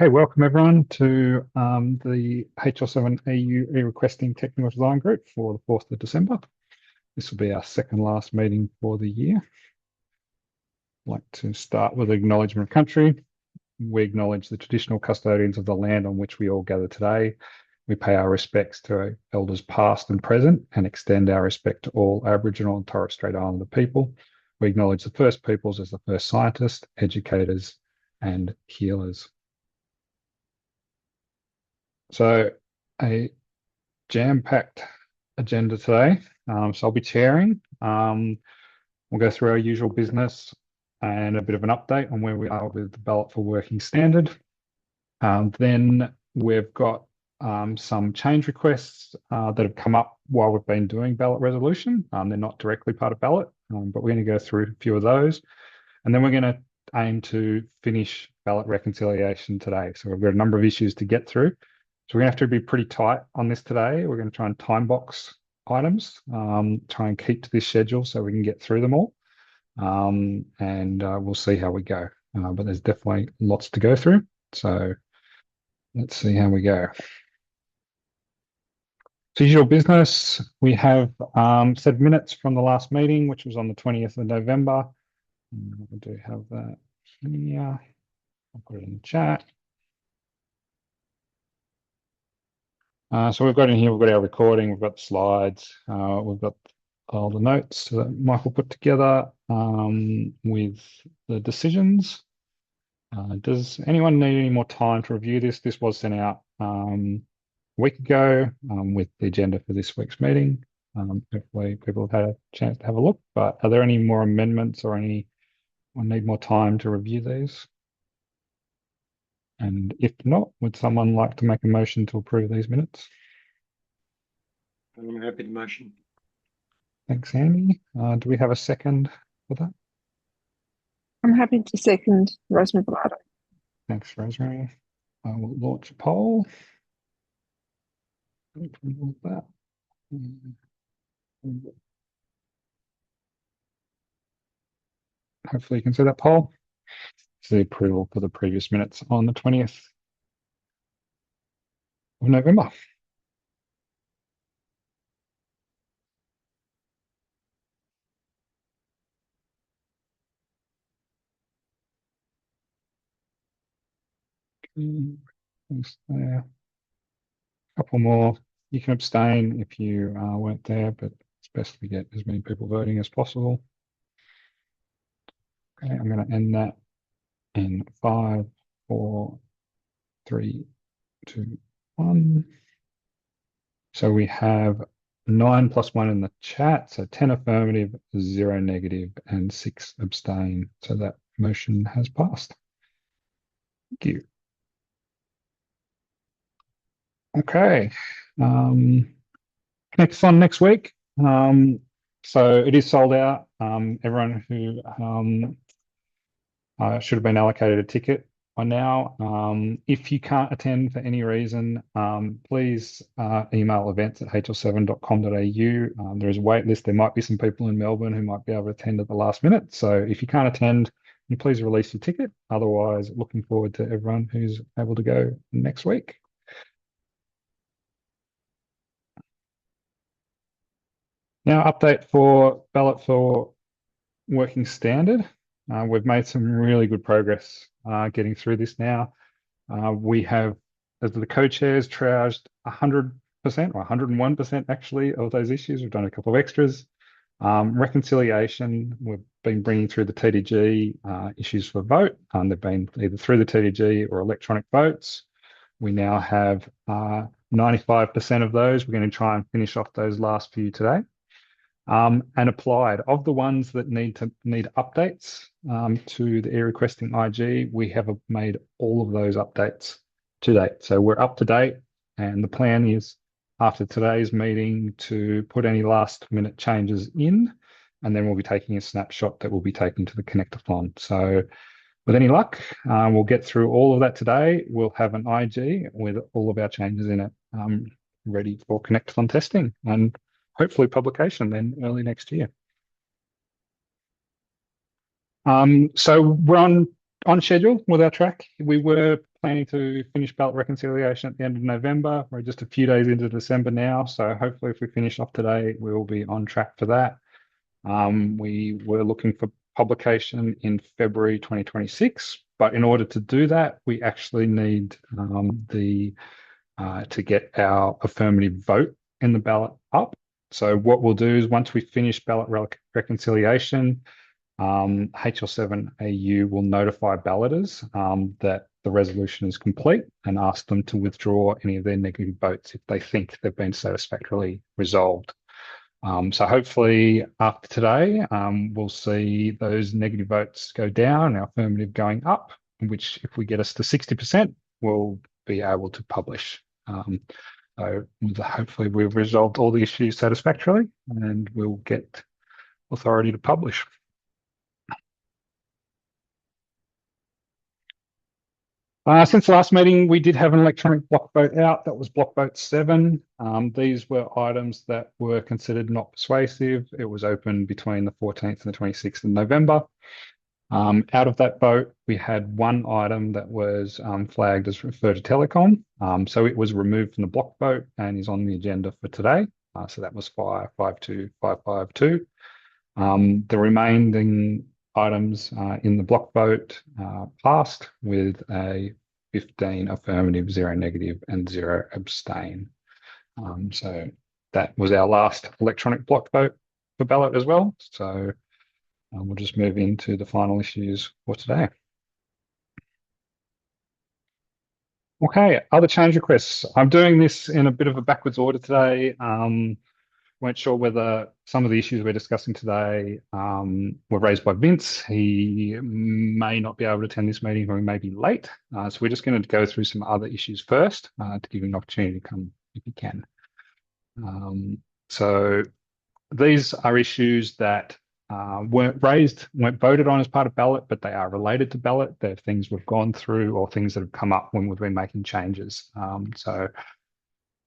Okay, welcome everyone to the HL7 AU eRequesting Technical Design Group for the 4th of December. This will be our second last meeting for the year. I'd like to start with acknowledgement of country. We acknowledge the traditional custodians of the land on which we all gather today. We pay our respects to our elders past and present and extend our respect to all Aboriginal and Torres Strait Islander people. We acknowledge the First Peoples as the first scientists, educators, and healers. So a jam-packed agenda today. So I'll be chairing. We'll go through our usual business and a bit of an update on where we are with the ballot for working standard. Then we've got some change requests that have come up while we've been doing ballot resolution. They're not directly part of ballot, but we're going to go through a few of those. And then we're going to aim to finish ballot reconciliation today. So we've got a number of issues to get through. So we're going to have to be pretty tight on this today. We're going to try and time box items, try and keep to this schedule so we can get through them all. And we'll see how we go. But there's definitely lots to go through. So let's see how we go. So usual business, we have set minutes from the last meeting, which was on the 20th of November. We do have that here. I'll put it in the chat. So we've got in here, we've got our recording, we've got the slides, we've got all the notes that Michael put together with the decisions. Does anyone need any more time to review this? This was sent out a week ago with the agenda for this week's meeting. Hopefully people have had a chance to have a look, but are there any more amendments or need more time to review these? And if not, would someone like to make a motion to approve these minutes? I'm happy to motion. Thanks, Andy. Do we have a second for that? I'm happy to second Rosemary Bellado. Thanks, Rosemary. I will launch a poll. That. Hopefully you can see that poll. It's the approval for the previous minutes on the 20th of November. There. A couple more. You can abstain if you weren't there, but it's best we get as many people voting as possible. Okay, I'm going to end that in 5, 4, 3, 2, 1. So we have 9 plus 1 in the chat, so 10 affirmative, 0 negative, and 6 abstain. So that motion has passed. Thank you. Okay. Next week. So it is sold out. Everyone who should have been allocated a ticket by now. If you can't attend for any reason, please email events@hl7.com.au. There is a wait list. There might be some people in Melbourne who might be able to attend at the last minute. So if you can't attend, you please release your ticket. Otherwise, looking forward to everyone who's able to go next week. Now, update for ballot for working standard. We've made some really good progress getting through this now. We have, as the co-chairs, triaged 100% or 101% actually of those issues. We've done a couple of extras. Reconciliation, we've been bringing through the TDG issues for vote. They've been either through the TDG or electronic votes. We now have 95% of those. We're going to try and finish off those last few today. And applied. Of the ones that need updates to the eRequesting IG, we have made all of those updates to date. So we're up to date, and the plan is after today's meeting to put any last minute changes in, and then we'll be taking a snapshot that we'll be taking to the connectathon. So with any luck, we'll get through all of that today. We'll have an IG with all of our changes in it ready for connectathon testing and hopefully publication then early next year. So we're on schedule with our track. We were planning to finish ballot reconciliation at the end of November. We're just a few days into December now, so hopefully if we finish off today, we'll be on track for that. We were looking for publication in February 2026, but in order to do that, we actually need to get our affirmative vote in the ballot up. So what we'll do is once we finish ballot reconciliation, HL7AU will notify balloters that the resolution is complete and ask them to withdraw any of their negative votes if they think they've been satisfactorily resolved. So hopefully after today, we'll see those negative votes go down, our affirmative going up, which if we get us to 60%, we'll be able to publish. So hopefully we've resolved all the issues satisfactorily and we'll get authority to publish. Since the last meeting, we did have an electronic block vote out. That was block vote 7. These were items that were considered not persuasive. It was open between the 14th and the 26th of November. Out of that vote, we had one item that was flagged as refer to telecom. So it was removed from the block vote and is on the agenda for today. So that was 52552. The remaining items in the block vote passed with a 15 affirmative, 0 negative, and 0 abstain. So that was our last electronic block vote for ballot as well. So we'll just move into the final issues for today. Okay, other change requests. I'm doing this in a bit of a backwards order today. Weren't sure whether some of the issues we're discussing today were raised by Vince. He may not be able to attend this meeting or he may be late. So we're just going to go through some other issues first to give him an opportunity to come if he can. So these are issues that weren't voted on as part of ballot, but they are related to ballot. They're things we've gone through or things that have come up when we've been making changes. So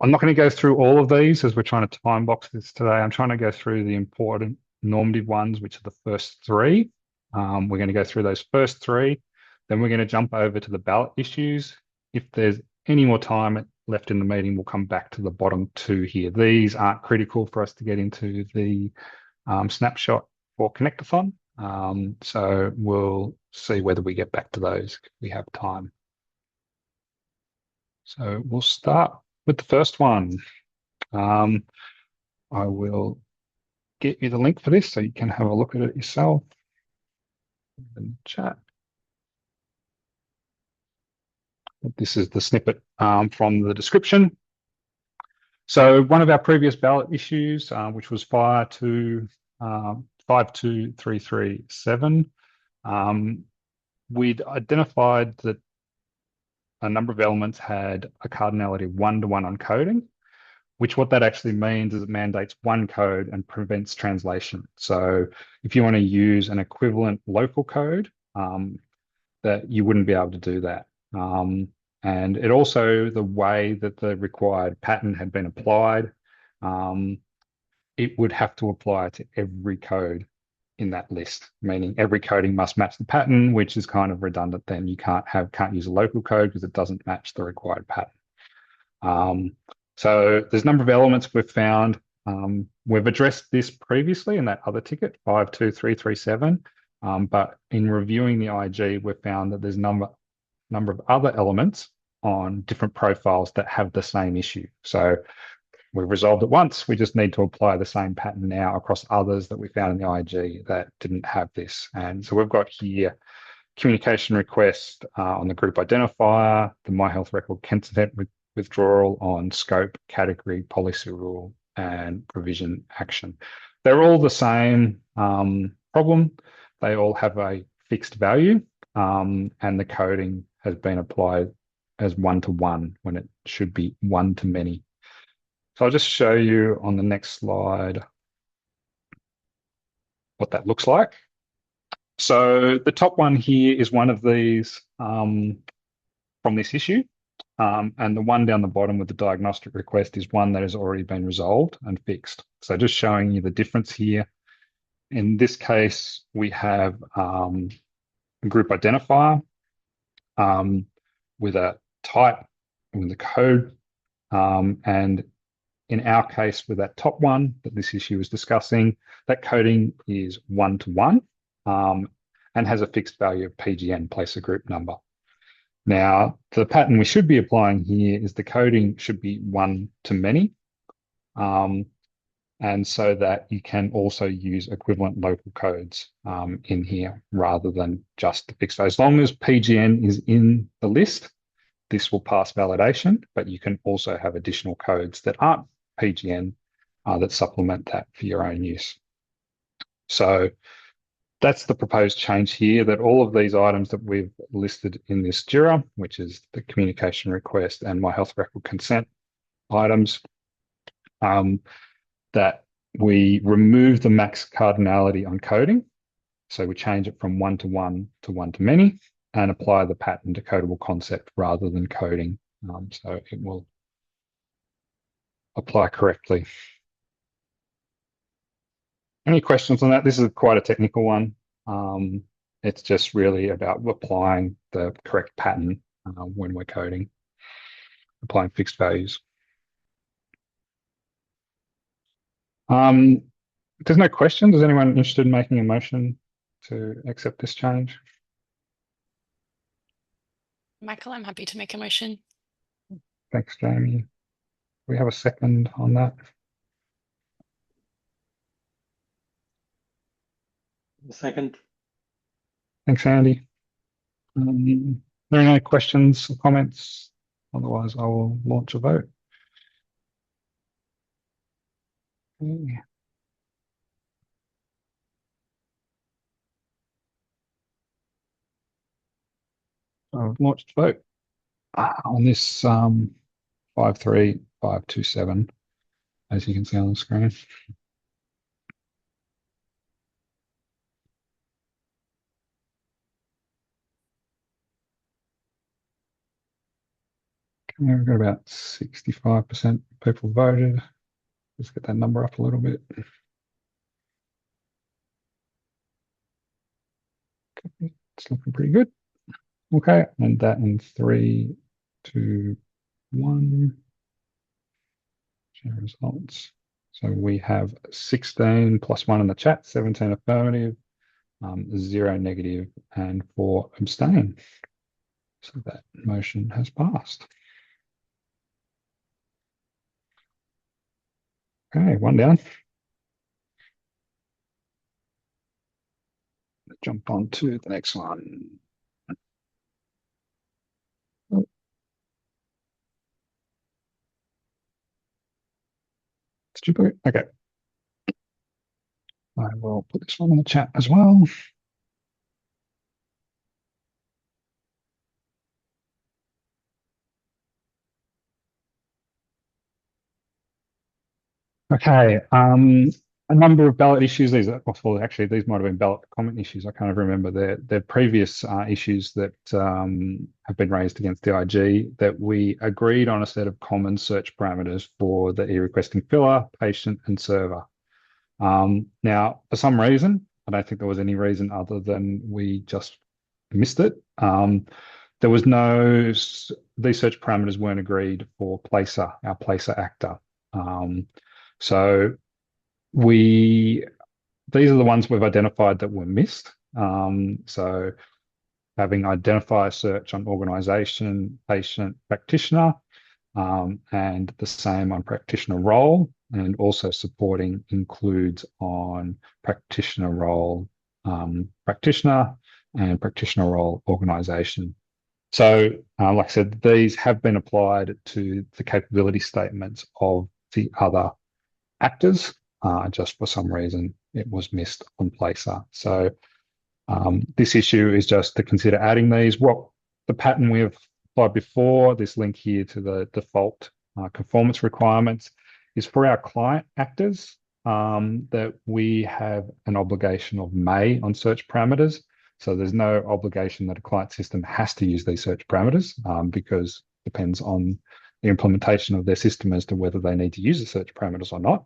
I'm not going to go through all of these as we're trying to time box this today. I'm trying to go through the important normative ones, which are the first 3. We're going to go through those first 3. Then we're going to jump over to the ballot issues. If there's any more time left in the meeting, we'll come back to the bottom 2 here. These aren't critical for us to get into the snapshot for Connectathon. So we'll see whether we get back to those if we have time. So we'll start with the first one. I will get you the link for this so you can have a look at it yourself in the chat. This is the snippet from the description. So one of our previous ballot issues, which was 52337, we'd identified that a number of elements had a cardinality 1-to-1 on coding, which what that actually means is it mandates one code and prevents translation. So if you want to use an equivalent local code, that you wouldn't be able to do that. And it also, the way that the required pattern had been applied, it would have to apply to every code in that list, meaning every coding must match the pattern, which is kind of redundant. Then you can't use a local code because it doesn't match the required pattern. So there's a number of elements we've found. We've addressed this previously in that other ticket, 52337, but in reviewing the IG, we've found that there's a number of other elements on different profiles that have the same issue. So we've resolved it once. We just need to apply the same pattern now across others that we found in the IG that didn't have this. And so we've got here communication request on the group identifier, the My Health Record consent withdrawal on scope, category, policy rule, and provision action. They're all the same problem. They all have a fixed value, and the coding has been applied as 1-to-1 when it should be 1-to-many. So I'll just show you on the next slide what that looks like. So the top one here is one of these from this issue. And the one down the bottom with the diagnostic request is one that has already been resolved and fixed. So just showing you the difference here. In this case, we have a group identifier. with a type, with the code, and in our case, with that top one that this issue is discussing, that coding is one-to-one and has a fixed value of PGN, placer group number. Now, the pattern we should be applying here is the coding should be one-to-many, and so that you can also use equivalent local codes in here rather than just the fixed value. As long as PGN is in the list, this will pass validation, but you can also have additional codes that aren't PGN that supplement that for your own use. So that's the proposed change here, that all of these items that we've listed in this JIRA, which is the communication request and my health record consent items, that we remove the max cardinality on coding. So we change it from one-to-one to one-to-many and apply the pattern decodable concept rather than coding. So it will apply correctly. Any questions on that? This is quite a technical one. It's just really about applying the correct pattern when we're coding, applying fixed values. If there's no questions, is anyone interested in making a motion to accept this change? Michael, I'm happy to make a motion. Thanks, Jamie. We have a second on that. Second. Thanks, Andy. Are there any questions or comments? Otherwise, I will launch a vote. Okay. I've launched a vote on this 53527, as you can see on the screen. Okay, we've got about 65% people voted. Let's get that number up a little bit. Okay, it's looking pretty good. Okay, and that in 3, 2, 1. Share results. So we have 16 plus 1 in the chat, 17 affirmative, 0 negative, and 4 abstain. So that motion has passed. Okay, one down. Jump on to the next one. Oh. Stupid. Okay. I will put this one in the chat as well. Okay, a number of ballot issues. These are, well, actually, these might have been ballot comment issues. I kind of remember the previous issues that have been raised against DIG that we agreed on a set of common search parameters for the eRequesting filler, patient, and server. Now, for some reason, I don't think there was any reason other than we just missed it. There was no, these search parameters weren't agreed for placer, our placer actor. So these are the ones we've identified that were missed. So having identifier search on organization, patient, practitioner, and the same on practitioner role, and also supporting includes on practitioner role, practitioner, and practitioner role organization. So, like I said, these have been applied to the capability statements of the other actors. Just for some reason, it was missed on placer. So this issue is just to consider adding these. What the pattern we have applied before, this link here to the default conformance requirements, is for our client actors that we have an obligation of may on search parameters. So there's no obligation that a client system has to use these search parameters because it depends on the implementation of their system as to whether they need to use the search parameters or not.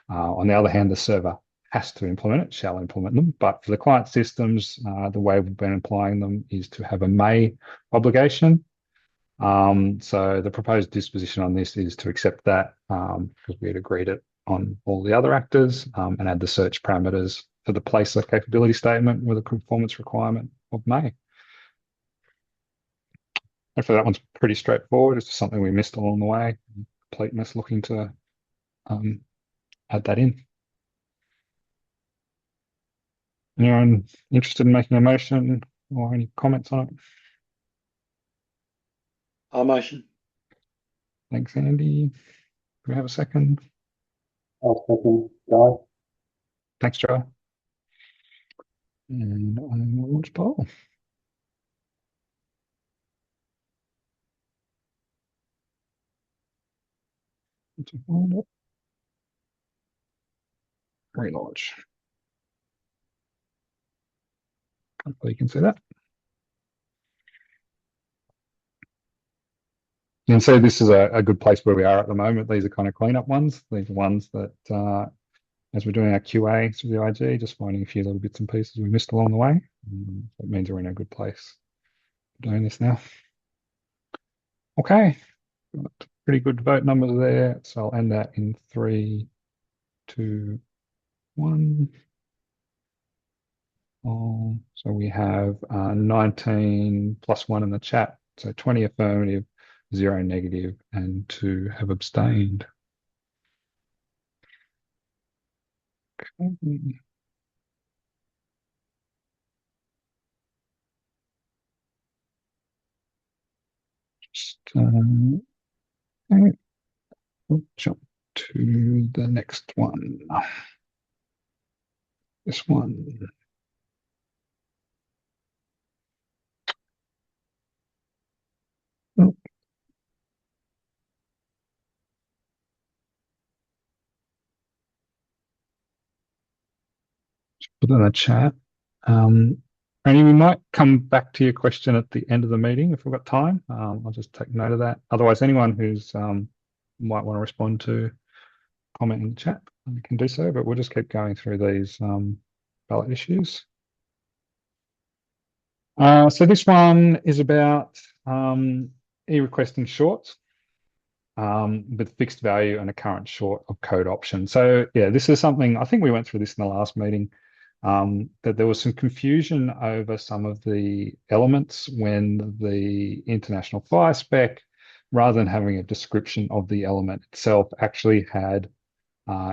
On the other hand, the server has to implement it, shall implement them. But for the client systems, the way we've been applying them is to have a may obligation. So the proposed disposition on this is to accept that because we had agreed it on all the other actors and add the search parameters for the placer capability statement with a conformance requirement of May. Hopefully that one's pretty straightforward. It's just something we missed along the way. Completeness looking to add that in. Anyone interested in making a motion or any comments on it? I'll motion. Thanks, Andy. Do we have a second? I'll second, Guy. Thanks, Joe. And I will launch poll. To find it. Relaunch. Hopefully you can see that. You can see this is a good place where we are at the moment. These are kind of cleanup ones. These are ones that, as we're doing our QA through the IG, just finding a few little bits and pieces we missed along the way. That means we're in a good place doing this now. Okay, got pretty good vote numbers there. So I'll end that in 3, 2, 1. So we have 19 plus 1 in the chat. So 20 affirmative, 0 negative, and 2 have abstained. Okay. Just okay. We'll jump to the next one. This one. Oh. Put it in the chat. Randy, we might come back to your question at the end of the meeting if we've got time. I'll just take note of that. Otherwise, anyone who's might want to respond to comment in the chat, you can do so, but we'll just keep going through these ballot issues. So this one is about eRequesting shorts with fixed value and a current short of code option. So yeah, this is something, I think we went through this in the last meeting, that there was some confusion over some of the elements when the international fire spec, rather than having a description of the element itself, actually had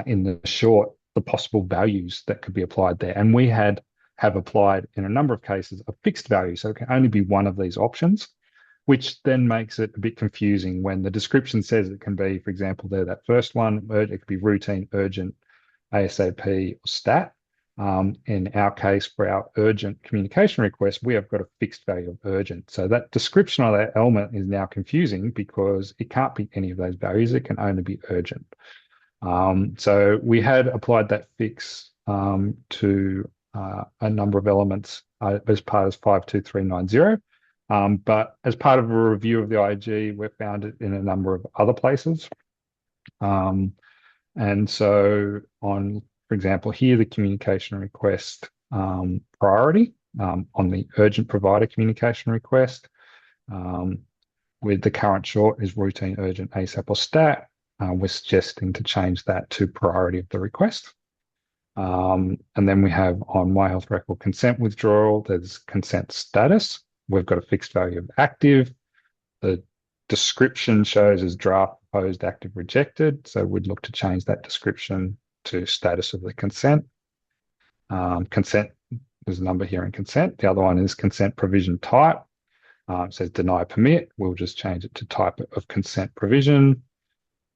in the short the possible values that could be applied there. And we have applied in a number of cases a fixed value. So it can only be one of these options, which then makes it a bit confusing when the description says it can be, for example, there, that first one, it could be routine, urgent, ASAP, or stat. In our case, for our urgent communication request, we have got a fixed value of urgent. So that description of that element is now confusing because it can't be any of those values. It can only be urgent. So we had applied that fix to a number of elements as part of 52390. But as part of a review of the IG, we found it in a number of other places. And so on, for example, here, the communication request priority on the urgent provider communication request with the current short is routine, urgent, ASAP, or stat. We're suggesting to change that to priority of the request. And then we have on My Health Record consent withdrawal, there's consent status. We've got a fixed value of active. The description shows as draft, proposed, active, rejected. So we'd look to change that description to status of the consent. Consent, there's a number here in consent. The other one is consent provision type. It says deny permit. We'll just change it to type of consent provision.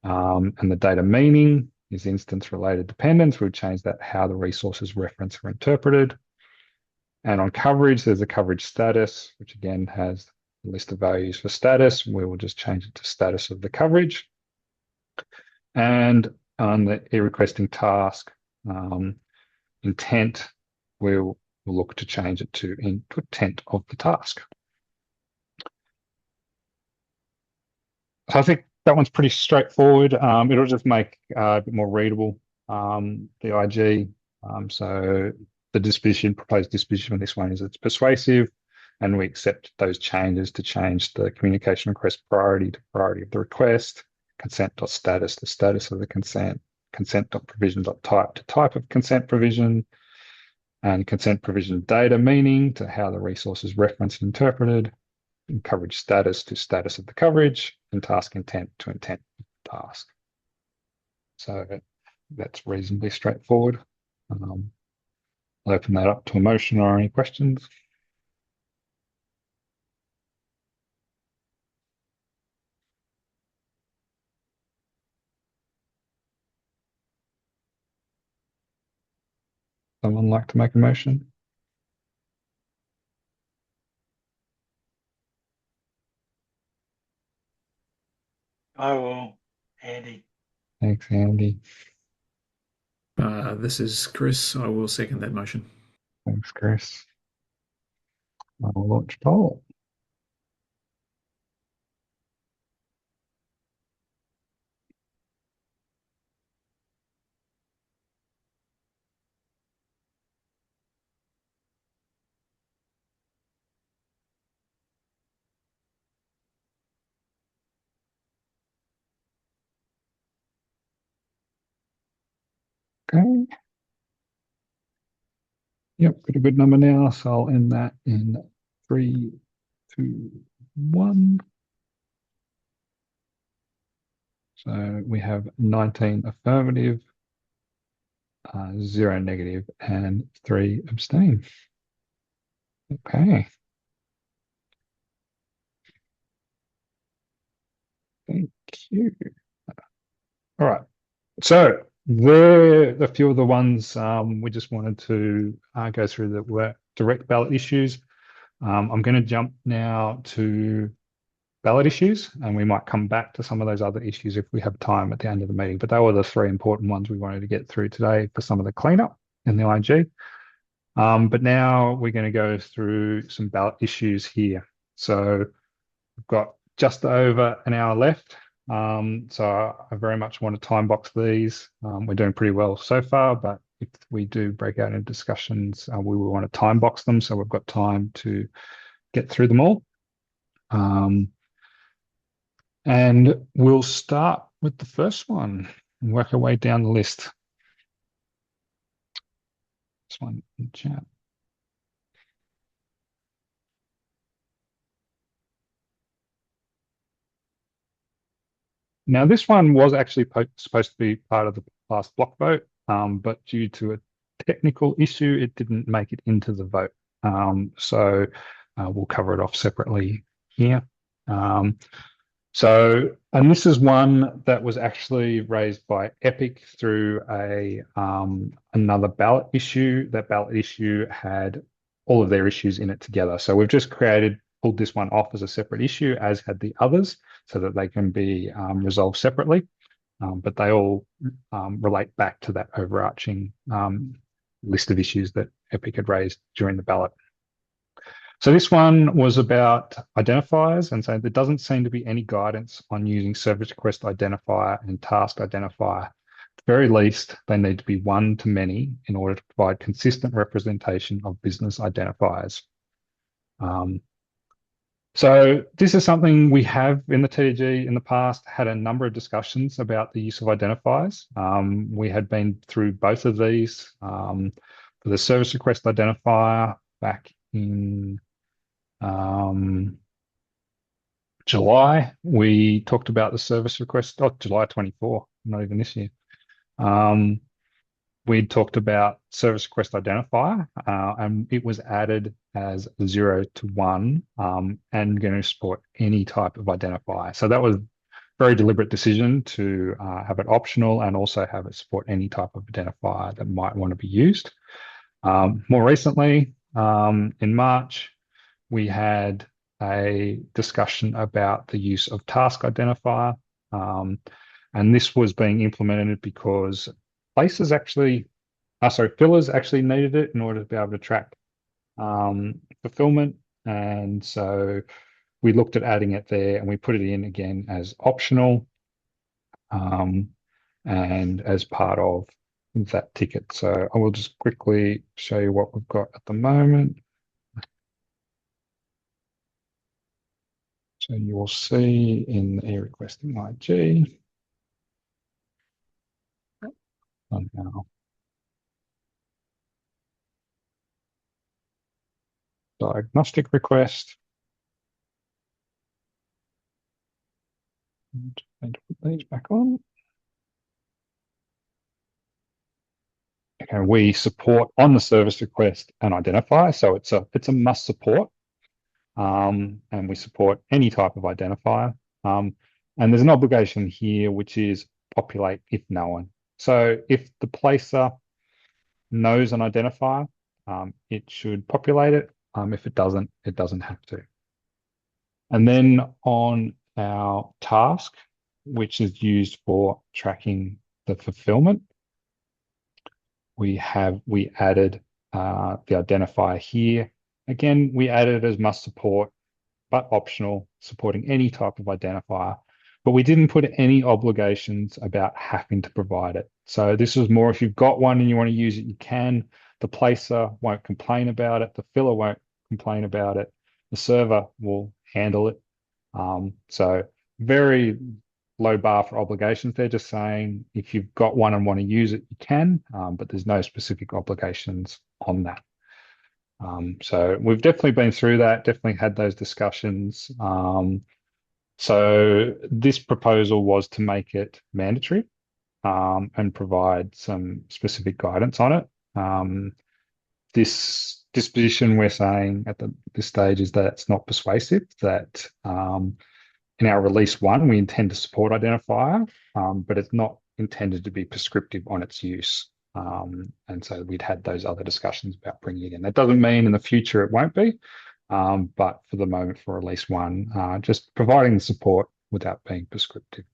And the data meaning is instance related dependence. We'll change that how the resources referenced are interpreted. And on coverage, there's a coverage status, which again has a list of values for status. We will just change it to status of the coverage. And on the eRequesting task intent, we'll look to change it to intent of the task. So I think that one's pretty straightforward. It'll just make a bit more readable, the IG. So the disposition, proposed disposition on this one is it's persuasive. and we accept those changes to change the communication request priority to priority of the request, consent.status to status of the consent, consent.provision.type to type of consent provision, and consent provision data meaning to how the resource is referenced and interpreted, and coverage status to status of the coverage, and task intent to intent of the task. So that's reasonably straightforward. I'll open that up to a motion or any questions. Someone like to make a motion? I will, Andy. Thanks, Andy. This is Chris. I will second that motion. Thanks, Chris. I'll launch poll. Okay. Yep, got a good number now, so I'll end that in 3, 2, 1. So we have 19 affirmative, 0 negative, and 3 abstain. Okay. Thank you. All right. So there are a few of the ones we just wanted to go through that were direct ballot issues. I'm going to jump now to ballot issues, and we might come back to some of those other issues if we have time at the end of the meeting. But they were the 3 important ones we wanted to get through today for some of the cleanup in the IG. But now we're going to go through some ballot issues here. So we've got just over an hour left. So I very much want to time box these. We're doing pretty well so far, but if we do break out in discussions, we will want to time box them so we've got time to get through them all. And we'll start with the first one and work our way down the list. This one in the chat. Now, this one was actually supposed to be part of the last block vote, but due to a technical issue, it didn't make it into the vote. So we'll cover it off separately here. And this is one that was actually raised by Epic through another ballot issue. That ballot issue had all of their issues in it together. So we've just pulled this one off as a separate issue, as had the others, so that they can be resolved separately. But they all relate back to that overarching list of issues that Epic had raised during the ballot. So this one was about identifiers, and so there doesn't seem to be any guidance on using service request identifier and task identifier. At the very least, they need to be one-to-many in order to provide consistent representation of business identifiers. So this is something we have in the TDG in the past, had a number of discussions about the use of identifiers. We had been through both of these for the service request identifier back in July. We talked about the service request, July 24, not even this year. We talked about service request identifier, and it was added as 0 to 1 and going to support any type of identifier. So that was a very deliberate decision to have it optional and also have it support any type of identifier that might want to be used. More recently, in March, we had a discussion about the use of task identifier. And this was being implemented because fillers actually needed it in order to be able to track fulfillment. And so we looked at adding it there, and we put it in again as optional and as part of that ticket. So I will just quickly show you what we've got at the moment. So you will see in the eRequesting IG on our diagnostic request. And put these back on. Okay, we support on the service request an identifier, so it's a must support, and we support any type of identifier. And there's an obligation here which is populate if known. So if the placer knows an identifier, it should populate it. If it doesn't have to. And then on our task, which is used for tracking the fulfillment, we added the identifier here. Again, we added as must support, but optional, supporting any type of identifier. But we didn't put any obligations about having to provide it. So this was more if you've got one and you want to use it, you can. The placer won't complain about it. The filler won't complain about it. The server will handle it. So very low bar for obligations. They're just saying if you've got one and want to use it, you can, but there's no specific obligations on that. So we've definitely been through that, definitely had those discussions. So this proposal was to make it mandatory and provide some specific guidance on it. This disposition we're saying at this stage is that it's not persuasive, that in our release 1, we intend to support identifier, but it's not intended to be prescriptive on its use. And so we'd had those other discussions about bringing it in. That doesn't mean in the future it won't be, but for the moment, for release 1, just providing the support without being prescriptive.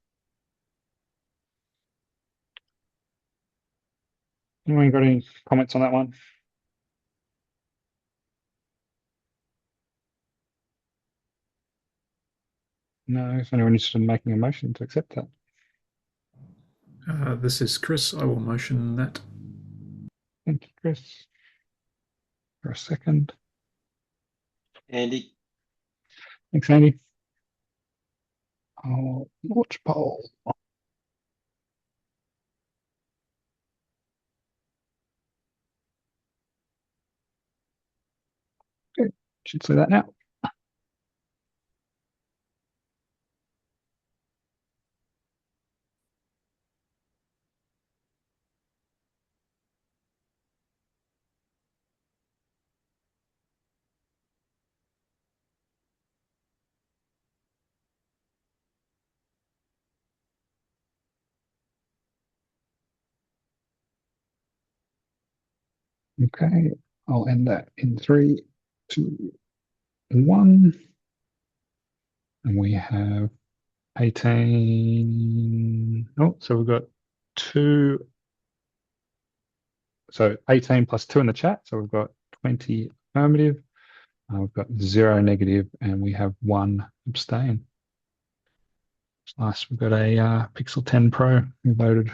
Anyone got any comments on that one? No, is anyone interested in making a motion to accept that? This is Chris. I will motion that. Thank you, Chris. For a second. Andy. Thanks, Andy. I'll launch poll. Okay, should see that now. Okay, I'll end that in 3, 2, 1. And we have 18. Oh, so we've got 2. So 18 plus 2 in the chat. So we've got 20 affirmative. We've got 0 negative, and we have 1 abstain. It's nice. We've got a Pixel 10 Pro who voted.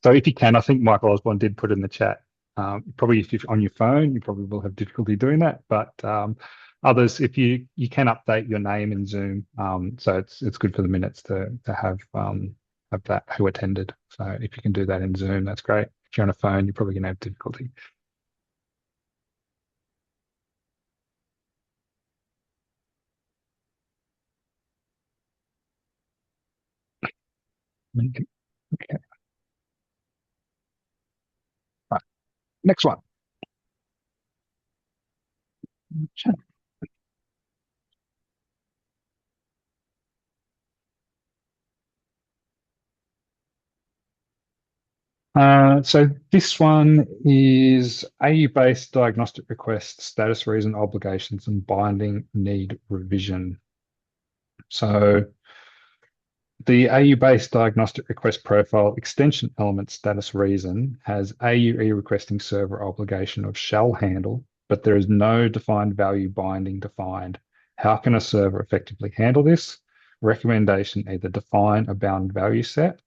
So if you can, I think Michael Osborne did put in the chat. Probably if you're on your phone, you probably will have difficulty doing that. But others, if you can update your name in Zoom, so it's good for the minutes to have that who attended. So if you can do that in Zoom, that's great. If you're on a phone, you're probably going to have difficulty. Okay. Right. Next one. So this one is AU-based diagnostic request, status reason, obligations, and binding need revision. So the AU-based diagnostic request profile extension element status reason has AU eRequesting server obligation of shall handle, but there is no defined value binding defined. How can a server effectively handle this? Recommendation: either define a bound value set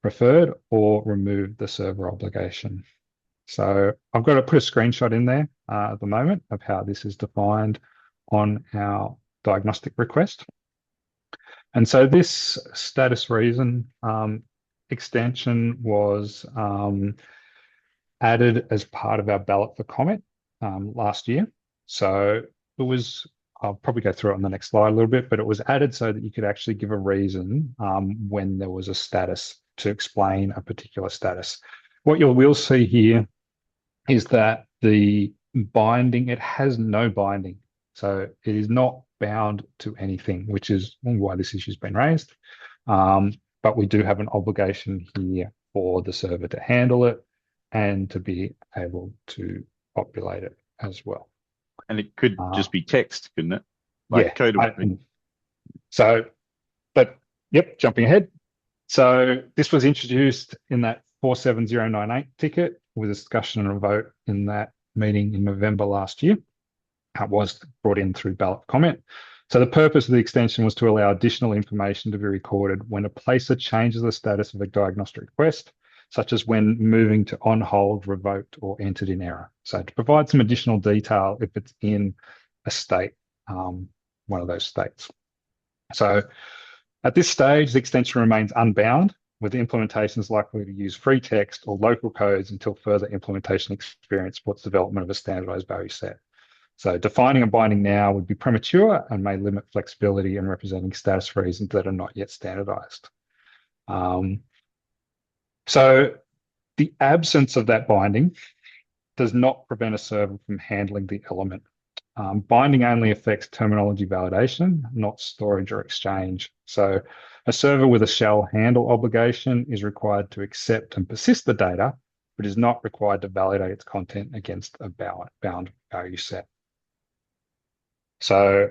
preferred or remove the server obligation. So I've got to put a screenshot in there at the moment of how this is defined on our diagnostic request. And so this statusReason extension was added as part of our ballot for comment last year. So it was, I'll probably go through it on the next slide a little bit, but it was added so that you could actually give a reason when there was a status to explain a particular status. What you will see here is that the binding, it has no binding. So it is not bound to anything, which is why this issue has been raised. But we do have an obligation here for the server to handle it and to be able to populate it as well. And it could just be text, couldn't it? Like Yeah. code. Yep, jumping ahead. So this was introduced in that 47098 ticket with a discussion and a vote in that meeting in November last year. It was brought in through ballot comment. So the purpose of the extension was to allow additional information to be recorded when a placer changes the status of a diagnostic request, such as when moving to on hold, revoked, or entered in error. So to provide some additional detail if it's in a state, one of those states. So at this stage, the extension remains unbound, with the implementation is likely to use free text or local codes until further implementation experience supports development of a standardized value set. So defining a binding now would be premature and may limit flexibility in representing status reasons that are not yet standardized. So the absence of that binding does not prevent a server from handling the element. Binding only affects terminology validation, not storage or exchange. So a server with a shall handle obligation is required to accept and persist the data, but is not required to validate its content against a bound value set. So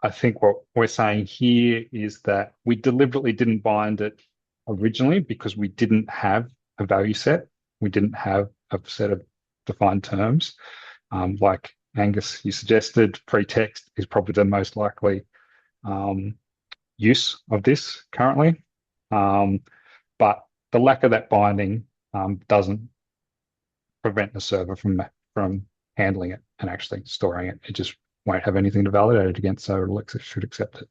I think what we're saying here is that we deliberately didn't bind it originally because we didn't have a value set. We didn't have a set of defined terms. Like Angus, you suggested, free text is probably the most likely use of this currently. But the lack of that binding doesn't prevent the server from handling it and actually storing it. It just won't have anything to validate it against, so it should accept it.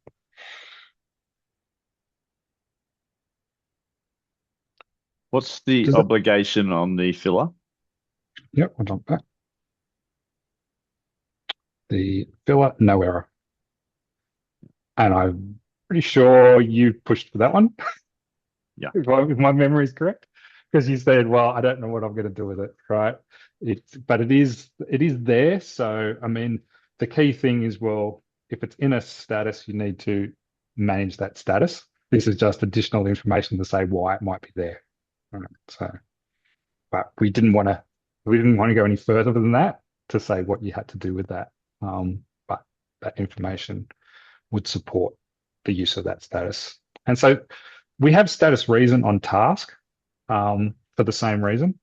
What's the obligation on the filler? Yep, I'll jump back. The filler, no error. And I'm pretty sure you pushed for that one. Yeah. If my memory is correct. Because you said, well, I don't know what I'm going to do with it, right? But it is there. So, I mean, the key thing is, well, if it's in a status, you need to manage that status. This is just additional information to say why it might be there. Right? So, but we didn't want to go any further than that to say what you had to do with that. But that information would support the use of that status. And so we have statusReason on task for the same reason.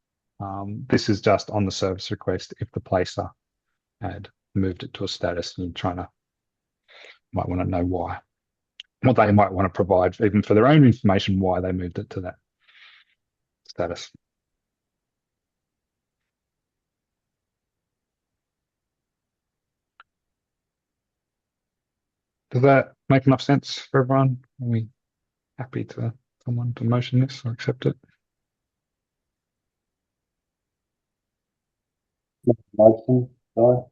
This is just on the service request if the placer had moved it to a status and you're might want to know why. Well, they might want to provide, even for their own information, why they moved it to that status. Does that make enough sense for everyone? Are we happy to someone to motion this or accept it? Motion, sorry.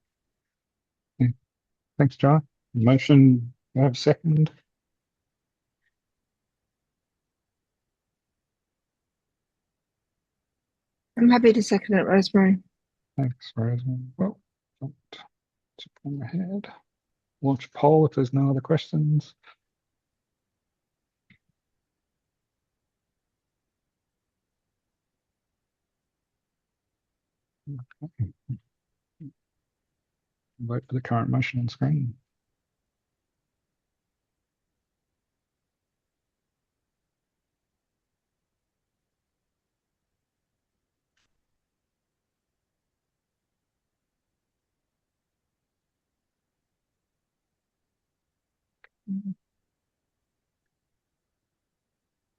Thanks, John. Motion, you have a second? I'm happy to second it, Rosemary. Thanks, Rosemary. Well, don't tip on my head. Launch a poll if there's no other questions. Okay. Vote for the current motion on screen.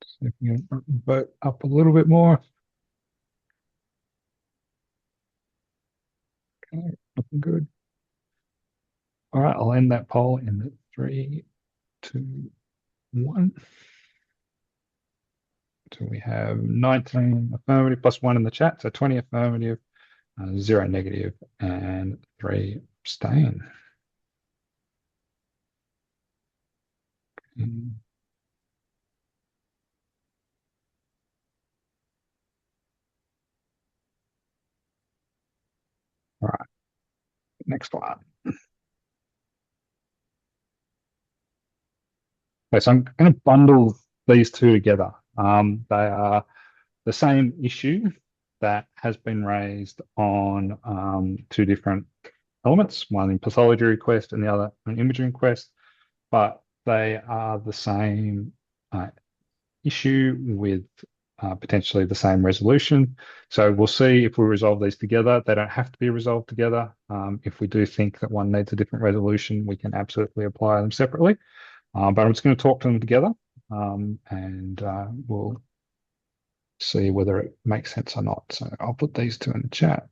So if you can vote up a little bit more. Okay, looking good. All right, I'll end that poll in 3, 2, 1. So we have 19 affirmative plus 1 in the chat, so 20 affirmative, 0 negative, and 3 abstain. All right, next one. Okay, so I'm going to bundle these two together. They are the same issue that has been raised on 2 different elements, one in pathology request and the other an imaging request, but they are the same issue with potentially the same resolution. So we'll see if we resolve these together. They don't have to be resolved together. If we do think that one needs a different resolution, we can absolutely apply them separately. But I'm just going to talk to them together and we'll see whether it makes sense or not. So I'll put these 2 in the chat.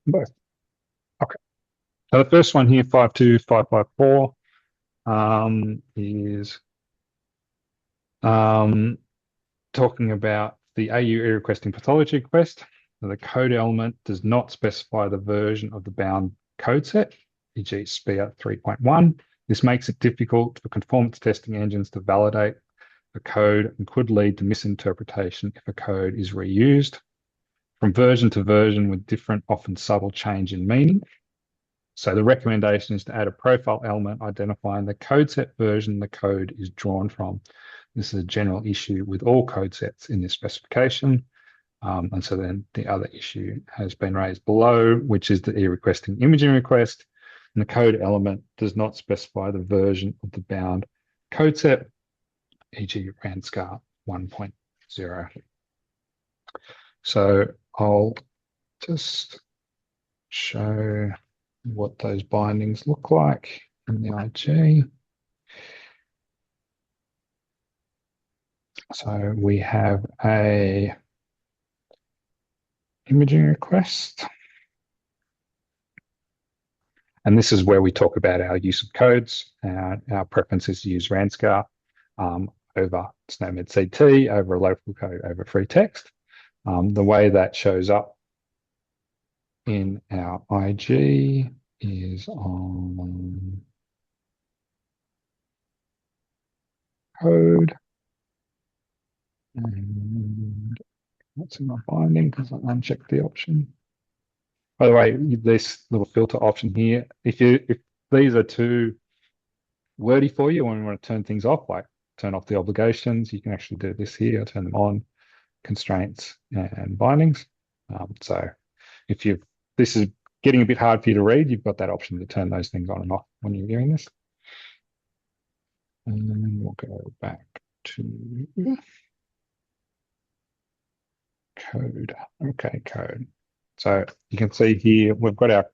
Both. Okay. So the first one here, 52554, is talking about the AU eRequesting pathology request. The code element does not specify the version of the bound code set, e.g. SPIA 3.1. This makes it difficult for conformance testing engines to validate a code and could lead to misinterpretation if a code is reused from version to version with different, often subtle change in meaning. So the recommendation is to add a profile element identifying the code set version the code is drawn from. This is a general issue with all code sets in this specification. And so then the other issue has been raised below, which is the eRequesting imaging request. And the code element does not specify the version of the bound code set, e.g. RANSCAR 1.0. So I'll just show what those bindings look like in the IG. So we have a imaging request. And this is where we talk about our use of codes. Our preference is to use RANSCAR over SNOMED CT, over a local code, over free text. The way that shows up in our IG is on code. And that's in my binding because I unchecked the option. By the way, this little filter option here, if these are too wordy for you and you want to turn things off, like turn off the obligations, you can actually do this here, turn them on, constraints and bindings. So if this is getting a bit hard for you to read, you've got that option to turn those things on and off when you're doing this. And then we'll go back to code. Okay, code. So you can see here, we've got our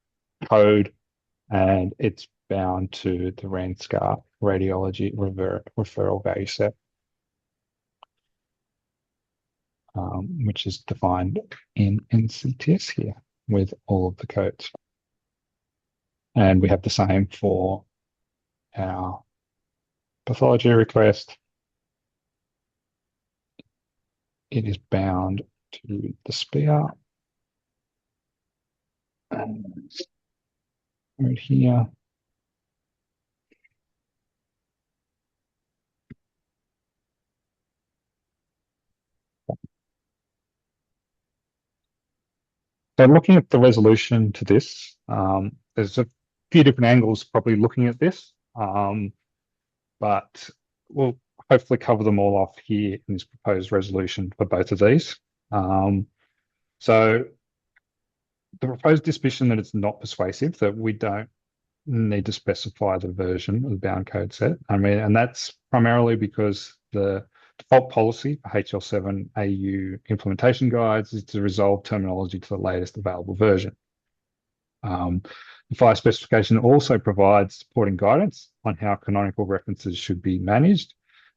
code and it's bound to the RANSCAR radiology referral value set, which is defined in NCTS here with all of the codes. And we have the same for our pathology request. It is bound to the SPIA. Right here. So looking at the resolution to this, there's a few different angles probably looking at this, but we'll hopefully cover them all off here in this proposed resolution for both of these. So the proposed disposition that it's not persuasive, that we don't need to specify the version of the bound code set. I mean, and that's primarily because the Default policy for HL7 AU implementation guides is to resolve terminology to the latest available version. The FIRE specification also provides supporting guidance on how canonical references should be managed.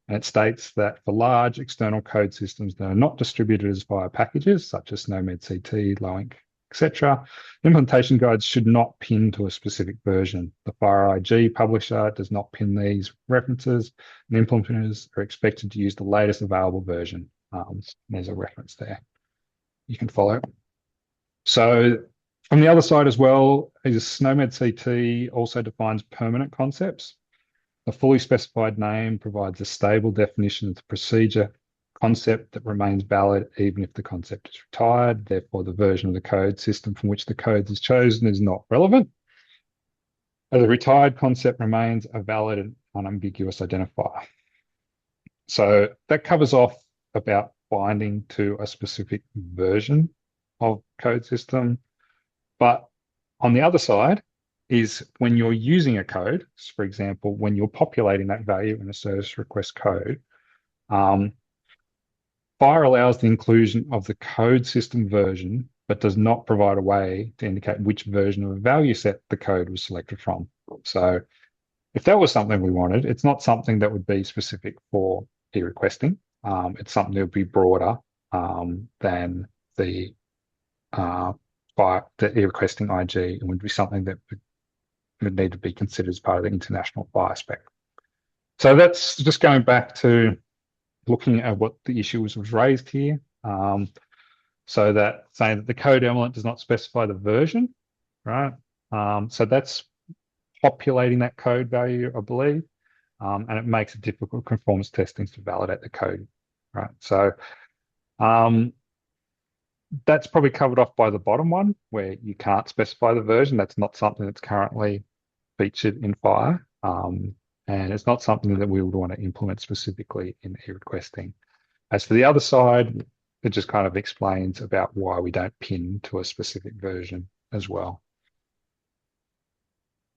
And it states that for large external code systems that are not distributed as FIRE packages, such as SNOMED CT, LOINC, etc., implementation guides should not pin to a specific version. The FIRE IG publisher does not pin these references, and implementers are expected to use the latest available version. There's a reference there you can follow. So from the other side as well, is SNOMED CT also defines permanent concepts. The fully specified name provides a stable definition of the procedure concept that remains valid even if the concept is retired. Therefore, the version of the code system from which the code is chosen is not relevant. As a retired concept remains a valid and unambiguous identifier. So that covers off about binding to a specific version of code system. But on the other side is when you're using a code, for example, when you're populating that value in a service request code, FIRE allows the inclusion of the code system version, but does not provide a way to indicate which version of a value set the code was selected from. So if that was something we wanted, it's not something that would be specific for eRequesting. It's something that would be broader than the eRequesting IG, and would be something that would need to be considered as part of the international FIRE spec. So that's just going back to looking at what the issue was raised here. So that saying that the code element does not specify the version, right? So that's populating that code value, I believe, and it makes it difficult conformance testing to validate the code, right? So that's probably covered off by the bottom one, where you can't specify the version. That's not something that's currently featured in FIRE, and it's not something that we would want to implement specifically in eRequesting. As for the other side, it just kind of explains about why we don't pin to a specific version as well.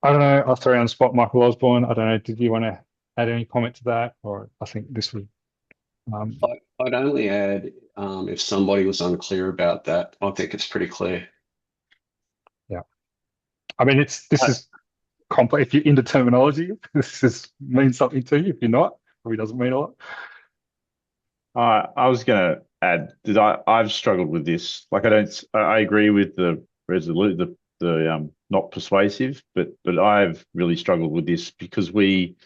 I don't know, I'll throw you on the spot, Michael Osborne. I don't know, did you want to add any comment to that? Or I think this would... I'd only add, if somebody was unclear about that, I think it's pretty clear. Yeah. I mean, this is complex. If you're into terminology, this means something to you. If you're not, it probably doesn't mean a lot. I was going to add that I've struggled with this. Like, I agree with the not persuasive, but I've really struggled with this because we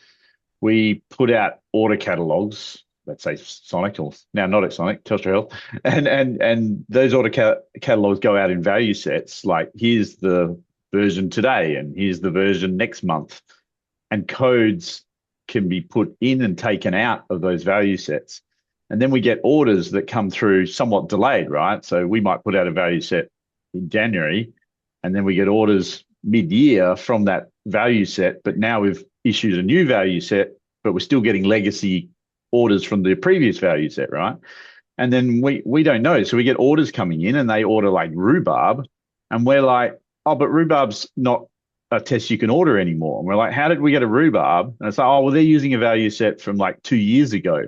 put out order catalogs, let's say Sonic, or now not at Sonic, Telstra Health, and those order catalogs go out in value sets. Like, here's the version today, and here's the version next month, and codes can be put in and taken out of those value sets. And then we get orders that come through somewhat delayed, right? So we might put out a value set in January, and then we get orders mid-year from that value set, but now we've issued a new value set, but we're still getting legacy orders from the previous value set, right? And then we don't know. So we get orders coming in, and they order like rhubarb, and we're like, oh, but rhubarb's not a test you can order anymore. And we're like, how did we get a rhubarb? And it's like, oh, well, they're using a value set from like 2 years ago.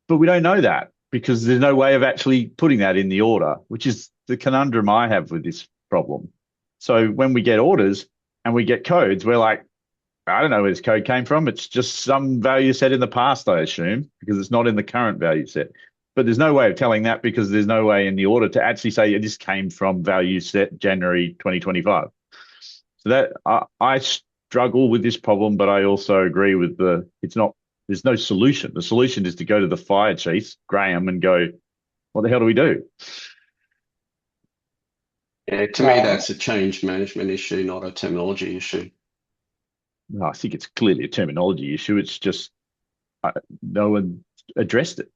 But we don't know that because there's no way of actually putting that in the order, which is the conundrum I have with this problem. So when we get orders and we get codes, we're like, I don't know where this code came from. It's just some value set in the past, I assume, because it's not in the current value set. But there's no way of telling that because there's no way in the order to actually say this came from value set January 2025. So that I struggle with this problem, but I also agree with there's no solution. The solution is to go to the fire chief, Graham, and go, what the hell do we do? Yeah, to me, that's a change management issue, not a terminology issue. No, I think it's clearly a terminology issue. It's just no one addressed it.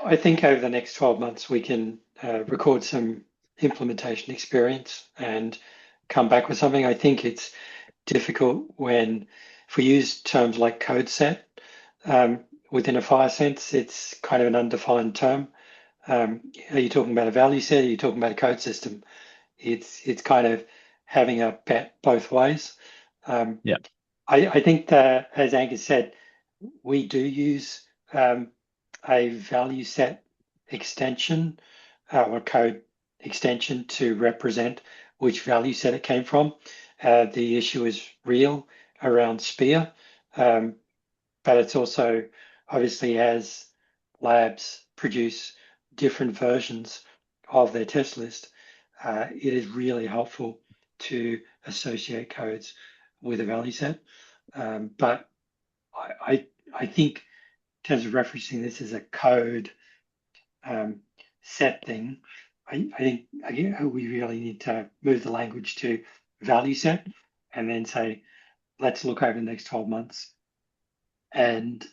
I think over the next 12 months, we can record some implementation experience and come back with something. I think it's difficult if we use terms like code set within a FIRE sense, it's kind of an undefined term. Are you talking about a value set? Are you talking about a code system? It's kind of having a bet both ways. Yeah. I think that, as Angus said, we do use a value set extension or code extension to represent which value set it came from. The issue is real around SPEAR, but it's also obviously as labs produce different versions of their test list, it is really helpful to associate codes with a value set. But I think in terms of referencing this as a code set thing, I think again, we really need to move the language to value set and then say, let's look over the next 12 months and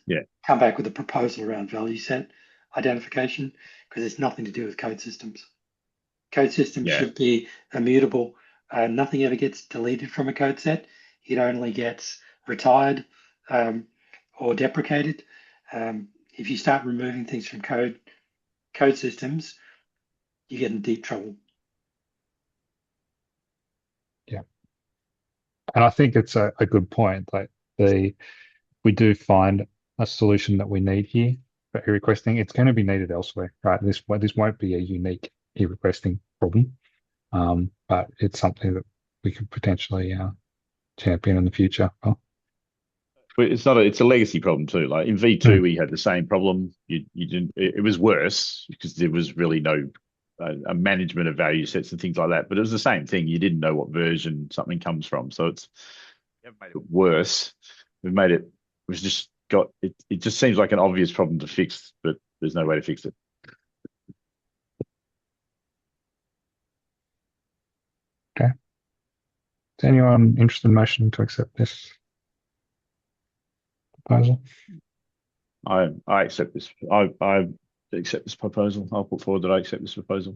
come back with a proposal around value set identification, because it's nothing to do with code systems. Code systems should be immutable. Nothing ever gets deleted from a code set. It only gets retired or deprecated. If you start removing things from code systems, you get in deep trouble. Yeah. And I think it's a good point. Like we do find a solution that we need here for eRequesting. It's going to be needed elsewhere, right? This won't be a unique eRequesting problem, but it's something that we could potentially champion in the future. Oh. It's not it's a legacy problem too. Like in V2, we had the same problem. You didn't. It was worse because there was really no a management of value sets and things like that. But it was the same thing. You didn't know what version something comes from. So we haven't made it worse. We've made it. We've just got it. It just seems like an obvious problem to fix, but there's no way to fix it. Okay. Is anyone interested in motion to accept this proposal? I accept this. I accept this proposal. I'll put forward that I accept this proposal.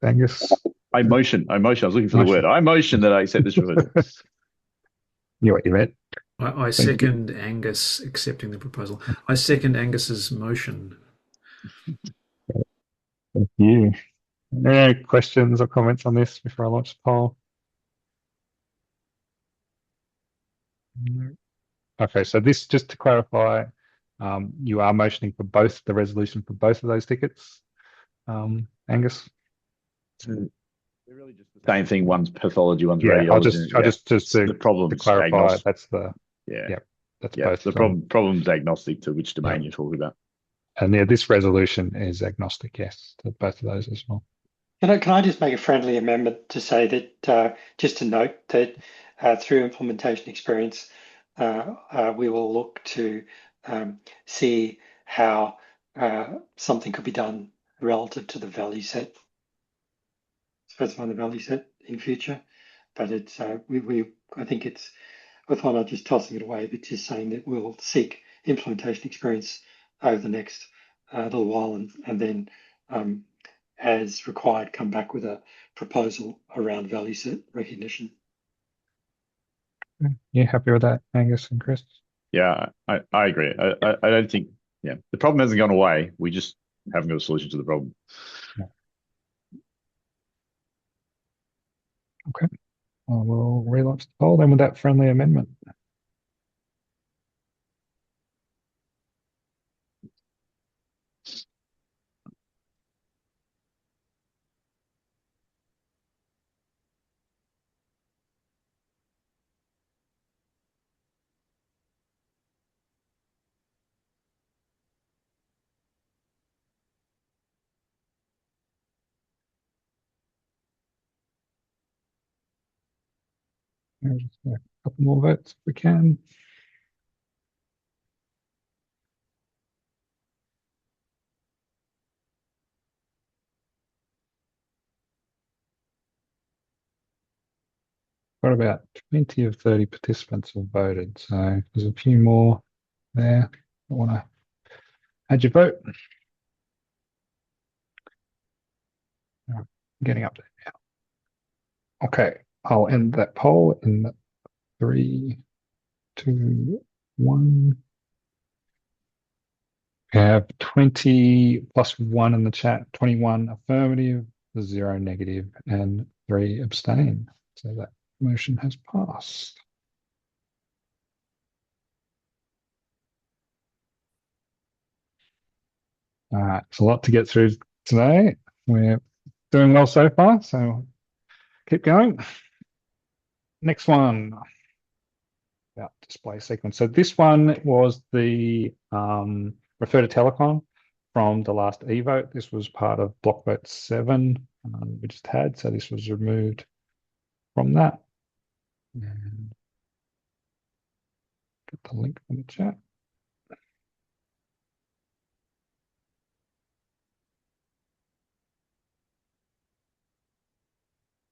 Angus? I motion. I was looking for the word. I motion that I accept this proposal. You know what you meant. I second Angus accepting the proposal. I second Angus's motion. Thank you. Any questions or comments on this before I launch the poll? No. Okay, so this, just to clarify, you are motioning for both the resolution for both of those tickets, Angus? They're really just the same thing. One's pathology, one's Yeah, radiology. I'll just the problem to clarify, agnostic. that's the that's both. The problem's agnostic to which domain you're talking about. And yeah, this resolution is agnostic, yes, to both of those as well. Can I just make a friendly amendment to say that just to note that through implementation experience, we will look to see how something could be done relative to the value set, specifying the value set in future. But it's I think it's worthwhile not just tossing it away, but just saying that we'll seek implementation experience over the next little while, and then as required, come back with a proposal around value set recognition. You happy with that, Angus and Chris? Yeah, I agree. I don't think, the problem hasn't gone away. We just haven't got a solution to the problem. Yeah. Okay, I will relaunch the poll then with that friendly amendment. Just a couple more votes if we can. Got about 20 of 30 participants have voted, so there's a few more there. I want to add your vote. Getting up there now. Okay, I'll end that poll in 3, 2, 1. We have 20 plus 1 in the chat, 21 affirmative, 0 negative, and 3 abstain. So that motion has passed. All right, it's a lot to get through today. We're doing well so far, so keep going. Next one, about display sequence. So this one was the refer to telecom from the last eVote. This was part of block vote 7 we just had, so this was removed from that. And get the link from the chat.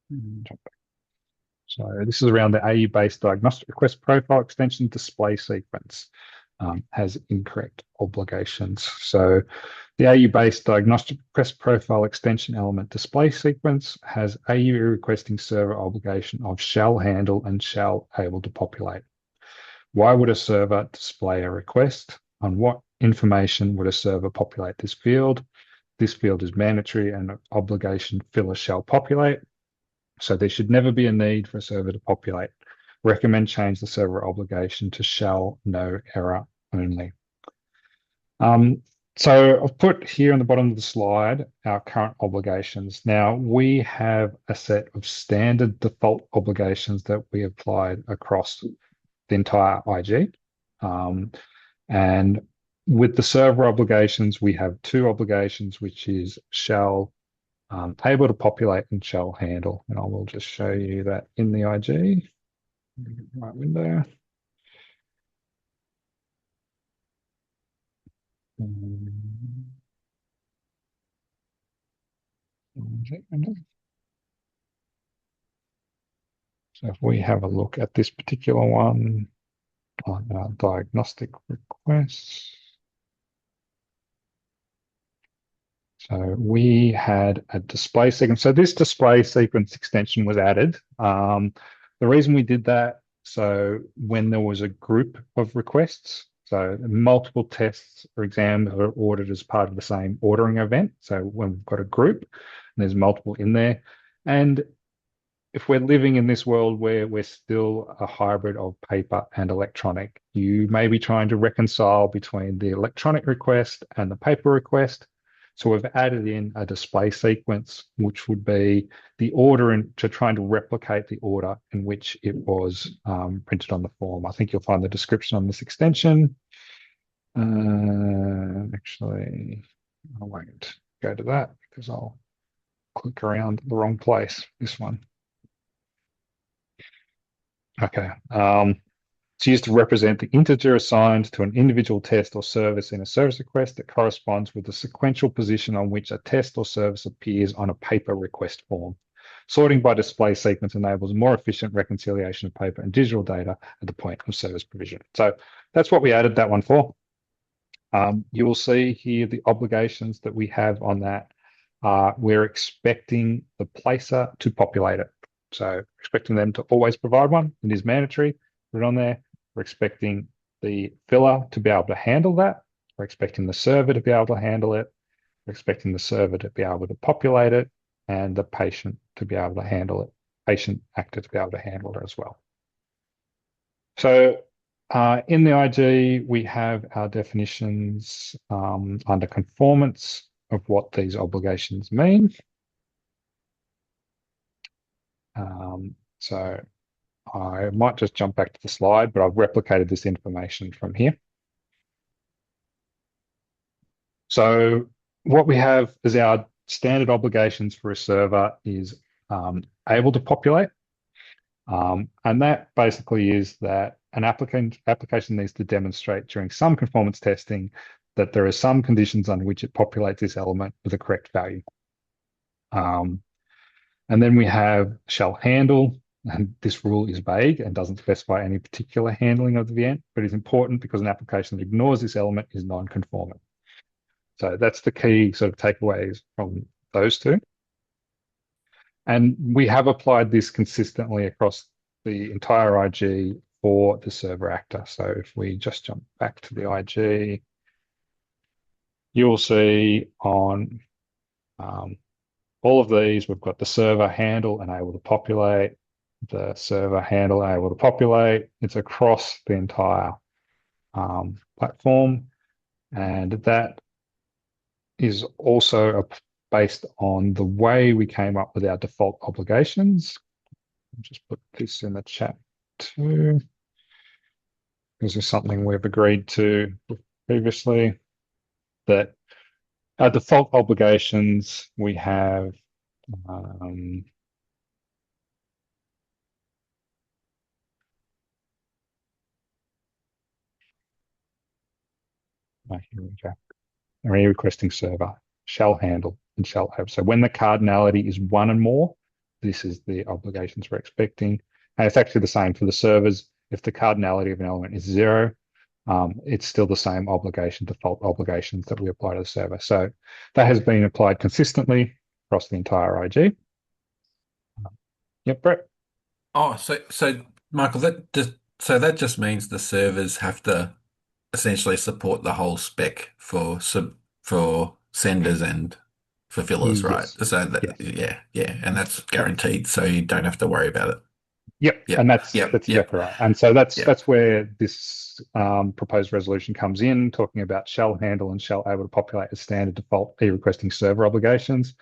And jump back. So this is around the AE-based diagnostic request profile extension displaySequence. Has incorrect obligations. So the AE-based diagnostic request profile extension element displaySequence has AE requesting server obligation of shall handle and shall able to populate. Why would a server display a request? On what information would a server populate this field? This field is mandatory and obligation filler shall populate. So there should never be a need for a server to populate. Recommend change the server obligation to shall no error only. So I've put here on the bottom of the slide our current obligations. Now we have a set of standard default obligations that we applied across the entire IG. And with the server obligations, we have 2 obligations, which is shall able to populate and shall handle. And I will just show you that in the IG. Right window. So if we have a look at this particular one on our diagnostic requests. So we had a display sequence. So this display sequence extension was added. The reason we did that, so when there was a group of requests, so multiple tests or exams are ordered as part of the same ordering event. So when we've got a group and there's multiple in there, and if we're living in this world where we're still a hybrid of paper and electronic, you may be trying to reconcile between the electronic request and the paper request. So we've added in a display sequence, which would be the order to trying to replicate the order in which it was printed on the form. I think you'll find the description on this extension. Actually, I won't go to that because I'll click around the wrong place. This one. Okay. It's used to represent the integer assigned to an individual test or service in a service request that corresponds with the sequential position on which a test or service appears on a paper request form. Sorting by display sequence enables more efficient reconciliation of paper and digital data at the point of service provision. So that's what we added that one for. You will see here the obligations that we have on that. We're expecting the placer to populate it. So expecting them to always provide one. It is mandatory. Put it on there. We're expecting the filler to be able to handle that. We're expecting the server to be able to handle it. We're expecting the server to be able to populate it and the patient to be able to handle it. Patient actor to be able to handle it as well. So in the IG, we have our definitions under conformance of what these obligations mean. So I might just jump back to the slide, but I've replicated this information from here. So what we have is our standard obligations for a server is able to populate. And that basically is that an application needs to demonstrate during some conformance testing that there are some conditions under which it populates this element with a correct value. And then we have shall handle. And this rule is vague and doesn't specify any particular handling of the event, but is important because an application that ignores this element is non-conforming. So that's the key sort of takeaways from those two. And we have applied this consistently across the entire IG for the server actor. So if we just jump back to the IG, you'll see on all of these, we've got the server handle and able to populate, the server handle able to populate. It's across the entire platform, and that is also based on the way we came up with our default obligations. I'll just put this in the chat too. This is something we've agreed to previously, that our default obligations, we have here we go. An eRequesting server shall handle and shall have. So when the cardinality is 1 and more, this is the obligations we're expecting. And it's actually the same for the servers. If the cardinality of an element is 0, it's still the same obligation, default obligations that we apply to the server. So that has been applied consistently across the entire IG. Yep, Brett. Oh, so Michael, that just means the servers have to essentially support the whole spec for senders and fulfillers, right? Yes. So that, Yes. yeah, and that's guaranteed, so you don't have to worry about it. Yep, Yep, and that's yep, exactly right. And so that's Yep. where this proposed resolution comes in, talking about shall handle and shall able to populate as standard default eRequesting server obligations.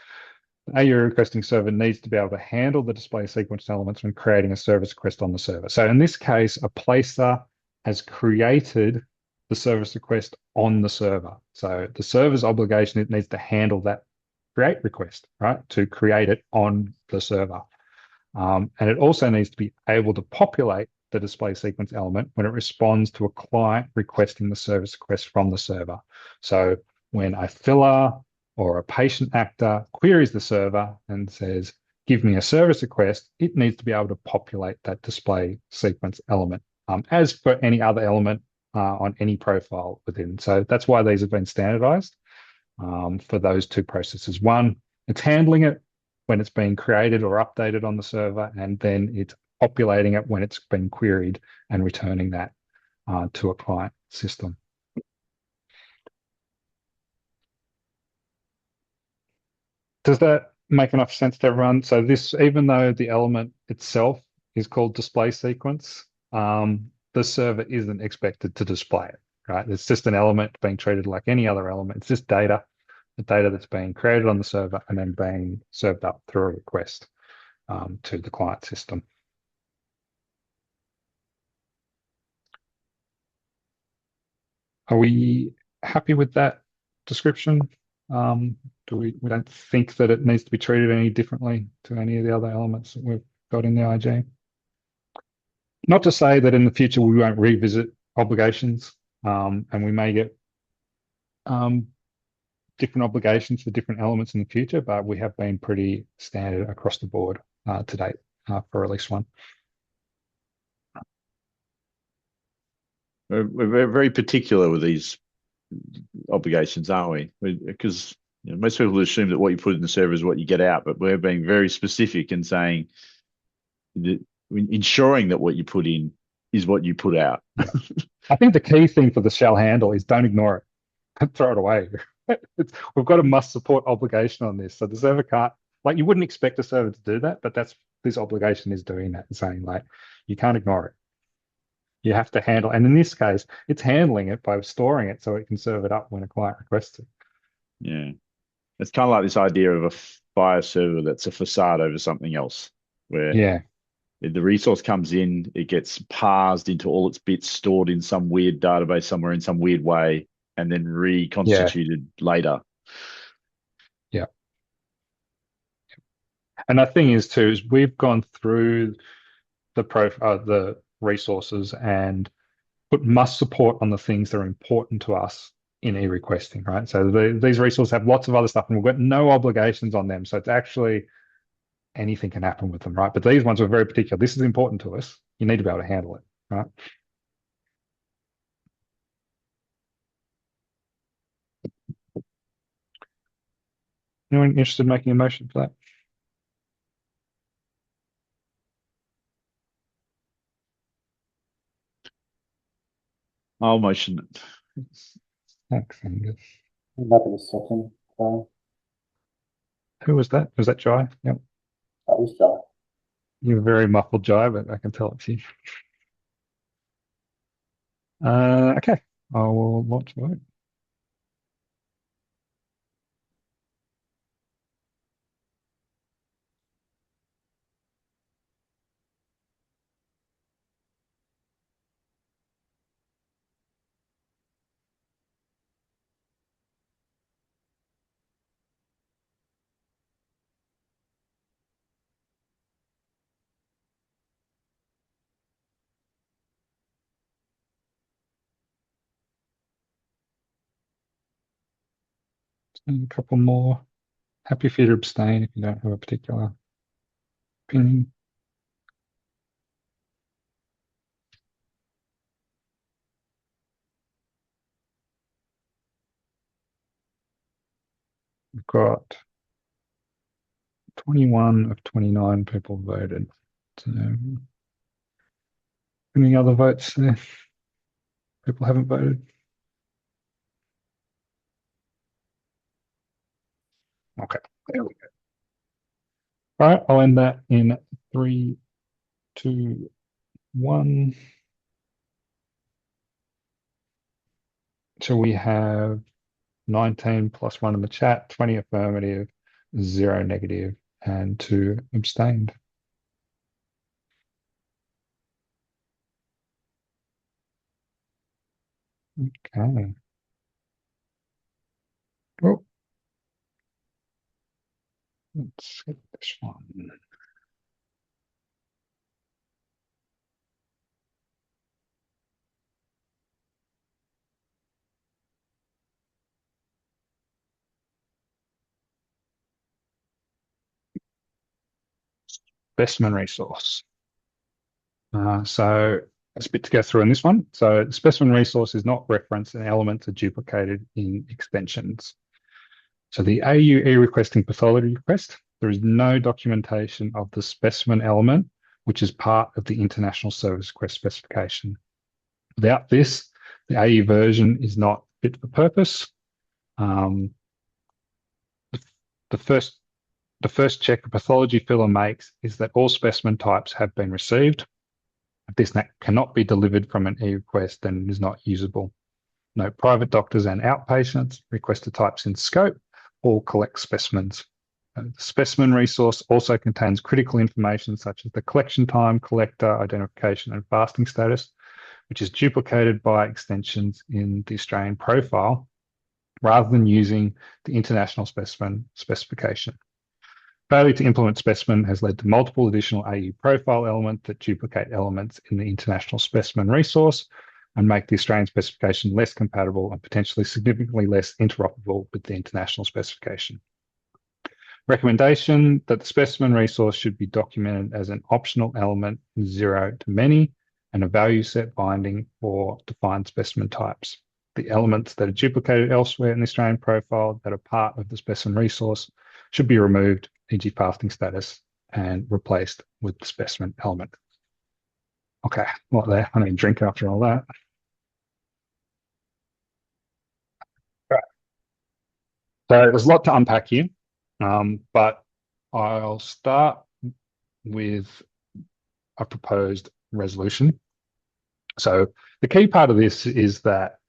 A eRequesting server needs to be able to handle the display sequence elements when creating a service request on the server. So in this case, a placer has created the service request on the server. So the server's obligation, it needs to handle that create request, right, to create it on the server. And it also needs to be able to populate the display sequence element when it responds to a client requesting the service request from the server. So when a filler or a patient actor queries the server and says, give me a service request, it needs to be able to populate that display sequence element, as for any other element on any profile within. So that's why these have been standardized for those two processes. One, it's handling it when it's being created or updated on the server, and then it's populating it when it's been queried and returning that to a client system. Does that make enough sense to everyone? So this, even though the element itself is called displaySequence, the server isn't expected to display it, right? It's just an element being treated like any other element. It's just data, the data that's being created on the server and then being served up through a request to the client system. Are we happy with that description? We don't think that it needs to be treated any differently to any of the other elements that we've got in the IG. Not to say that in the future we won't revisit obligations, and we may get different obligations for different elements in the future, but we have been pretty standard across the board to date for release 1. We're very particular with these obligations, aren't we? Because most people assume that what you put in the server is what you get out, but we're being very specific and saying that ensuring that what you put in is what you put out. Yeah. I think the key thing for the shall handle is don't ignore it. Throw it away. We've got a must support obligation on this. So the server can't, like, you wouldn't expect a server to do that, but this obligation is doing that and saying, like, you can't ignore it. You have to handle, and in this case, it's handling it by storing it so it can serve it up when a client requests it. Yeah. It's kind of like this idea of a fire server that's a facade over something else, where the resource comes in, it gets parsed into all its bits, stored in some weird database somewhere in some weird way, and then reconstituted later. Yeah. And the thing is too, is we've gone through the resources and put must support on the things that are important to us in eRequesting, right? So these resources have lots of other stuff and we've got no obligations on them. So it's actually anything can happen with them, right? But these ones are very particular. This is important to us. You need to be able to handle it, right? Anyone interested in making a motion for that? I'll motion it. Thanks, Angus. I'm happy to second. That Who was that? Was that Jai? Yep. was Jai. You're very muffled, Jai, but I can tell it's you. Okay, I will launch vote. And a couple more. Happy for you to abstain if you don't have a particular opinion. We've got 21 of 29 people voted. So, any other votes there? People haven't voted. Okay, there we go. All right, I'll end that in 3, 2, 1. So we have 19 plus 1 in the chat, 20 affirmative, 0 negative, and 2 abstained. Okay. Oh, let's hit this one. Specimen resource. So there's a bit to go through in this one. So the specimen resource is not referenced and elements are duplicated in extensions. So the AU eRequesting pathology request, there is no documentation of the specimen element, which is part of the International Service Request specification. Without this, the AU version is not fit for purpose. The first check a pathology filler makes is that all specimen types have been received. If this cannot be delivered from an eRequest, then it is not usable. Note private doctors and outpatients, requester types in scope, or collect specimens. The specimen resource also contains critical information such as the collection time, collector, identification, and fasting status, which is duplicated by extensions in the Australian profile, rather than using the international specimen specification. Failure to implement Specimen has led to multiple additional AU profile elements that duplicate elements in the international specimen resource and make the Australian specification less compatible and potentially significantly less interoperable with the international specification. Recommendation that the specimen resource should be documented as an optional element 0 to many and a value set binding for defined specimen types. The elements that are duplicated elsewhere in the Australian profile that are part of the specimen resource should be removed, e.g. fasting status, and replaced with the specimen element. Okay, what there? I need a drink after all that. Right. So there's a lot to unpack here, but I'll start with a proposed resolution. So the key part of this is that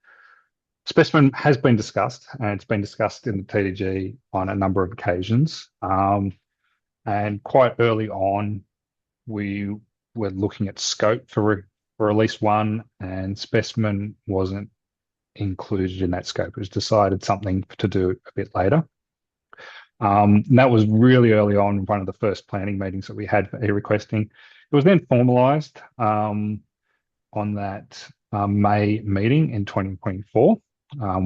Specimen has been discussed, and it's been discussed in the TDG on a number of occasions. And quite early on, we were looking at scope for release 1, and Specimen wasn't included in that scope. It was decided something to do a bit later. And that was really early on, one of the first planning meetings that we had for eRequesting. It was then formalized on that May meeting in 2024.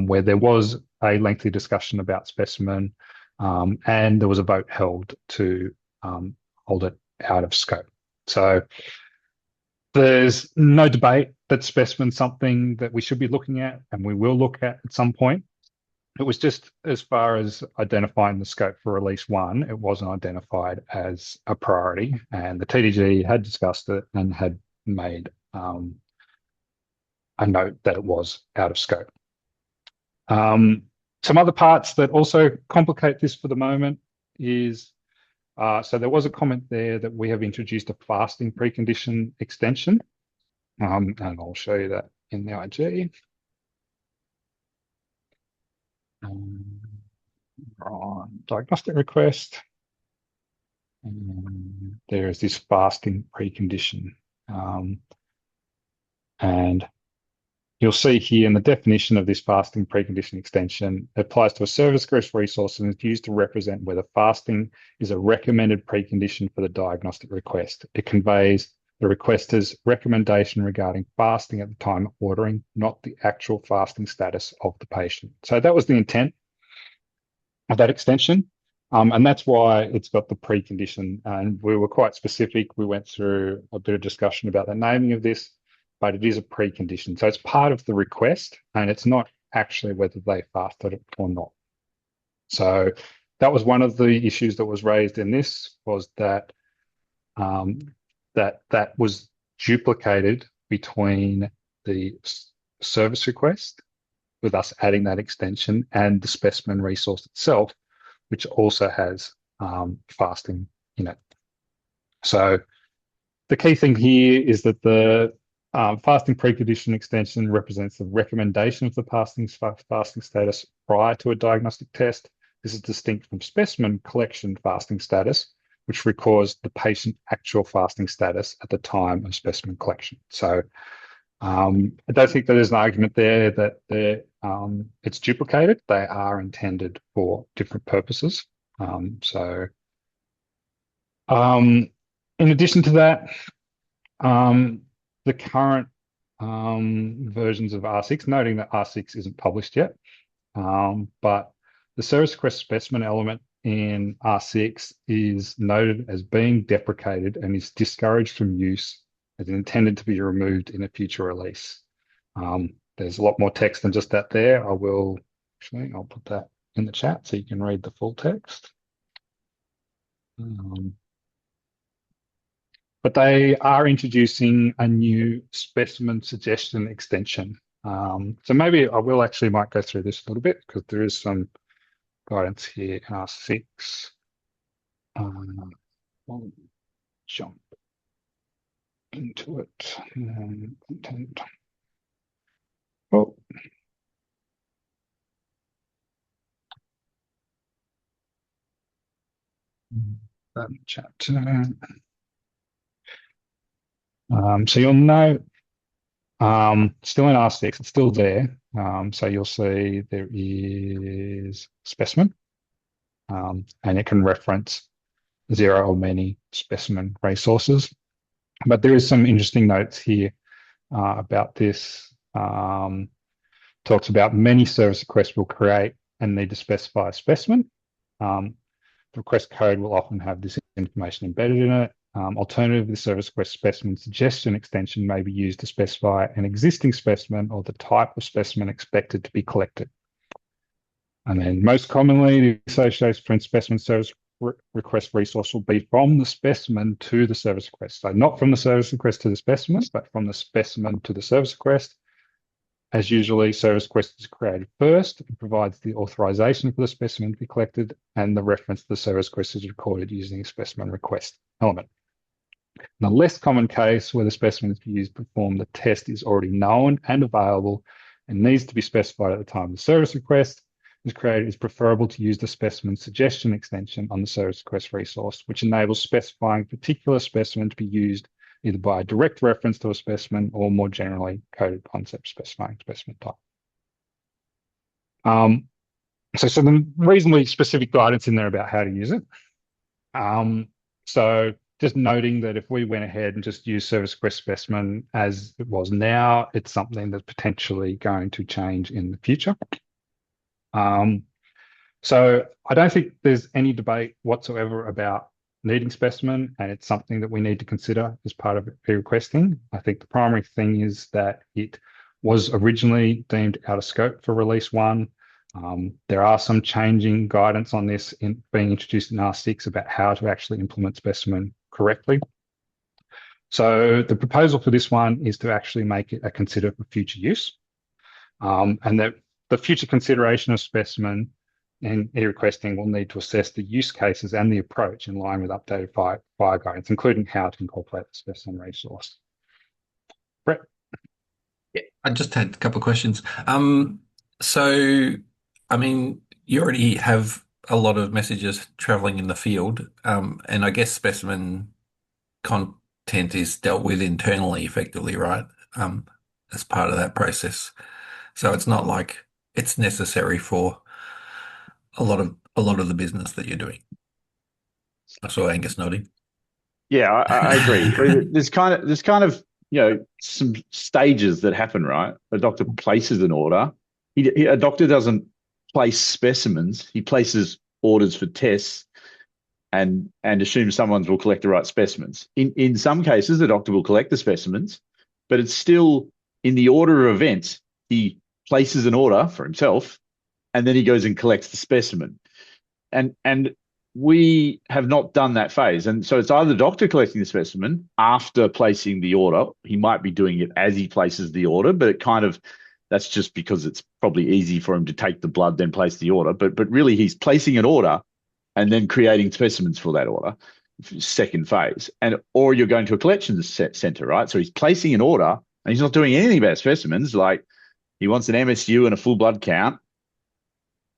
Where there was a lengthy discussion about Specimen, and there was a vote held to hold it out of scope. So there's no debate that Specimen's something that we should be looking at, and we will look at some point. It was just as far as identifying the scope for release 1, it wasn't identified as a priority, and the TDG had discussed it and had made a note that it was out of scope. Some other parts that also complicate this for the moment is, so there was a comment there that we have introduced a fasting precondition extension, and I'll show you that in the IG. On diagnostic request, there is this fasting precondition, and you'll see here in the definition of this fasting precondition extension, it applies to a service resource and is used to represent whether fasting is a recommended precondition for the diagnostic request. It conveys the requester's recommendation regarding fasting at the time of ordering, not the actual fasting status of the patient. So that was the intent. of that extension. And that's why it's got the precondition. And we were quite specific. We went through a bit of discussion about the naming of this, but it is a precondition. So it's part of the request, and it's not actually whether they fasted it or not. So that was one of the issues that was raised in this, was that that was duplicated between the service request, with us adding that extension, and the specimen resource itself, which also has fasting in it. So the key thing here is that the fasting precondition extension represents the recommendation of the fasting status prior to a diagnostic test. This is distinct from specimen collection fasting status, which records the patient actual fasting status at the time of specimen collection. So I don't think that there's an argument there that it's duplicated. They are intended for different purposes. In addition to that, the current versions of R6, noting that R6 isn't published yet, but the ServiceRequest specimen element in R6 is noted as being deprecated and is discouraged from use, as intended to be removed in a future release. There's a lot more text than just that there. I'll put that in the chat so you can read the full text. But they are introducing a new specimen suggestion extension. So maybe I might go through this a little bit, because there is some guidance here in R6. I'll jump into it. Content. Oh. That chapter. So you'll note, still in R6, it's still there. So you'll see there is specimen, and it can reference 0 or many specimen resources. But there is some interesting notes here about this. Talks about many service requests will create and need to specify a specimen. The request code will often have this information embedded in it. Alternatively, the service request specimen suggestion extension may be used to specify an existing specimen or the type of specimen expected to be collected. And then most commonly, the association between specimen service request resource will be from the specimen to the service request. So not from the service request to the specimen, but from the specimen to the service request. As usually, service request is created first and provides the authorization for the specimen to be collected, and the reference to the service request is recorded using a specimen request element. In a less common case where the specimen is used to perform the test is already known and available and needs to be specified at the time the service request is created, it's preferable to use the specimen suggestion extension on the service request resource, which enables specifying a particular specimen to be used either by a direct reference to a specimen or more generally coded concept specifying specimen type. So some reasonably specific guidance in there about how to use it. So just noting that if we went ahead and just used service request specimen as it was now, it's something that's potentially going to change in the future. So I don't think there's any debate whatsoever about needing specimen, and it's something that we need to consider as part of eRequesting. I think the primary thing is that it was originally deemed out of scope for release 1. There are some changing guidance on this being introduced in R6 about how to actually implement specimen correctly. So the proposal for this one is to actually make it a consider for future use, and that the future consideration of specimen and eRequesting will need to assess the use cases and the approach in line with updated fire guidance, including how to incorporate the specimen resource. Brett? Yeah, I just had a couple of questions. So, I mean, you already have a lot of messages traveling in the field, and I guess specimen content is dealt with internally effectively, right? As part of that process. So it's not like it's necessary for a lot of the business that you're doing. I saw Angus nodding. Yeah, I agree. There's kind of some stages that happen, right? A doctor places an order. A doctor doesn't place specimens. He places orders for tests and assumes someone will collect the right specimens. In some cases, the doctor will collect the specimens, but it's still in the order of events. He places an order for himself, and then he goes and collects the specimen. And we have not done that phase. And so it's either the doctor collecting the specimen after placing the order. He might be doing it as he places the order, but that's just because it's probably easy for him to take the blood, then place the order. But really, he's placing an order and then creating specimens for that order, second phase. Or you're going to a collections center, right? So he's placing an order and he's not doing anything about specimens. Like he wants an MSU and a full blood count.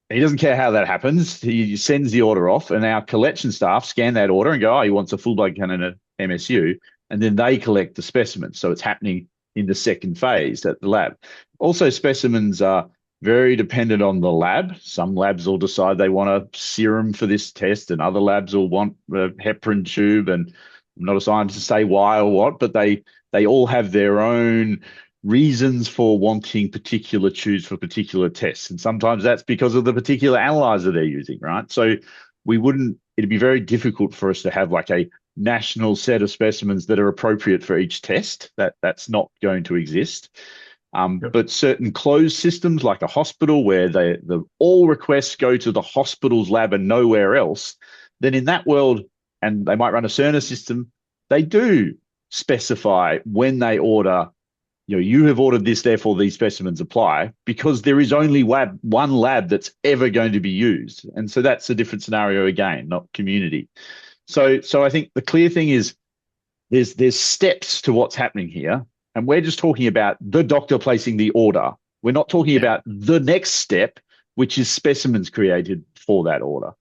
He doesn't care how that happens. He sends the order off, and our collection staff scan that order and go, he wants a full blood count and an MSU, and then they collect the specimens. So it's happening in the second phase at the lab. Also, specimens are very dependent on the lab. Some labs will decide they want a serum for this test, and other labs will want a heparin tube. And I'm not a scientist to say why or what, but they all have their own reasons for wanting particular tubes for particular tests. And sometimes that's because of the particular analyzer they're using, right? So it'd be very difficult for us to have like a national set of specimens that are appropriate for each test. That's not going to exist. But certain closed systems like a hospital where all requests go to the hospital's lab and nowhere else, then in that world, and they might run a Cerner system, they do specify when they order, you have ordered this, therefore these specimens apply, because there is only one lab that's ever going to be used. And so that's a different scenario again, not community. So I think the clear thing is there's steps to what's happening here. And we're just talking about the doctor placing the order. We're not talking about the next step, which is specimens created for that order.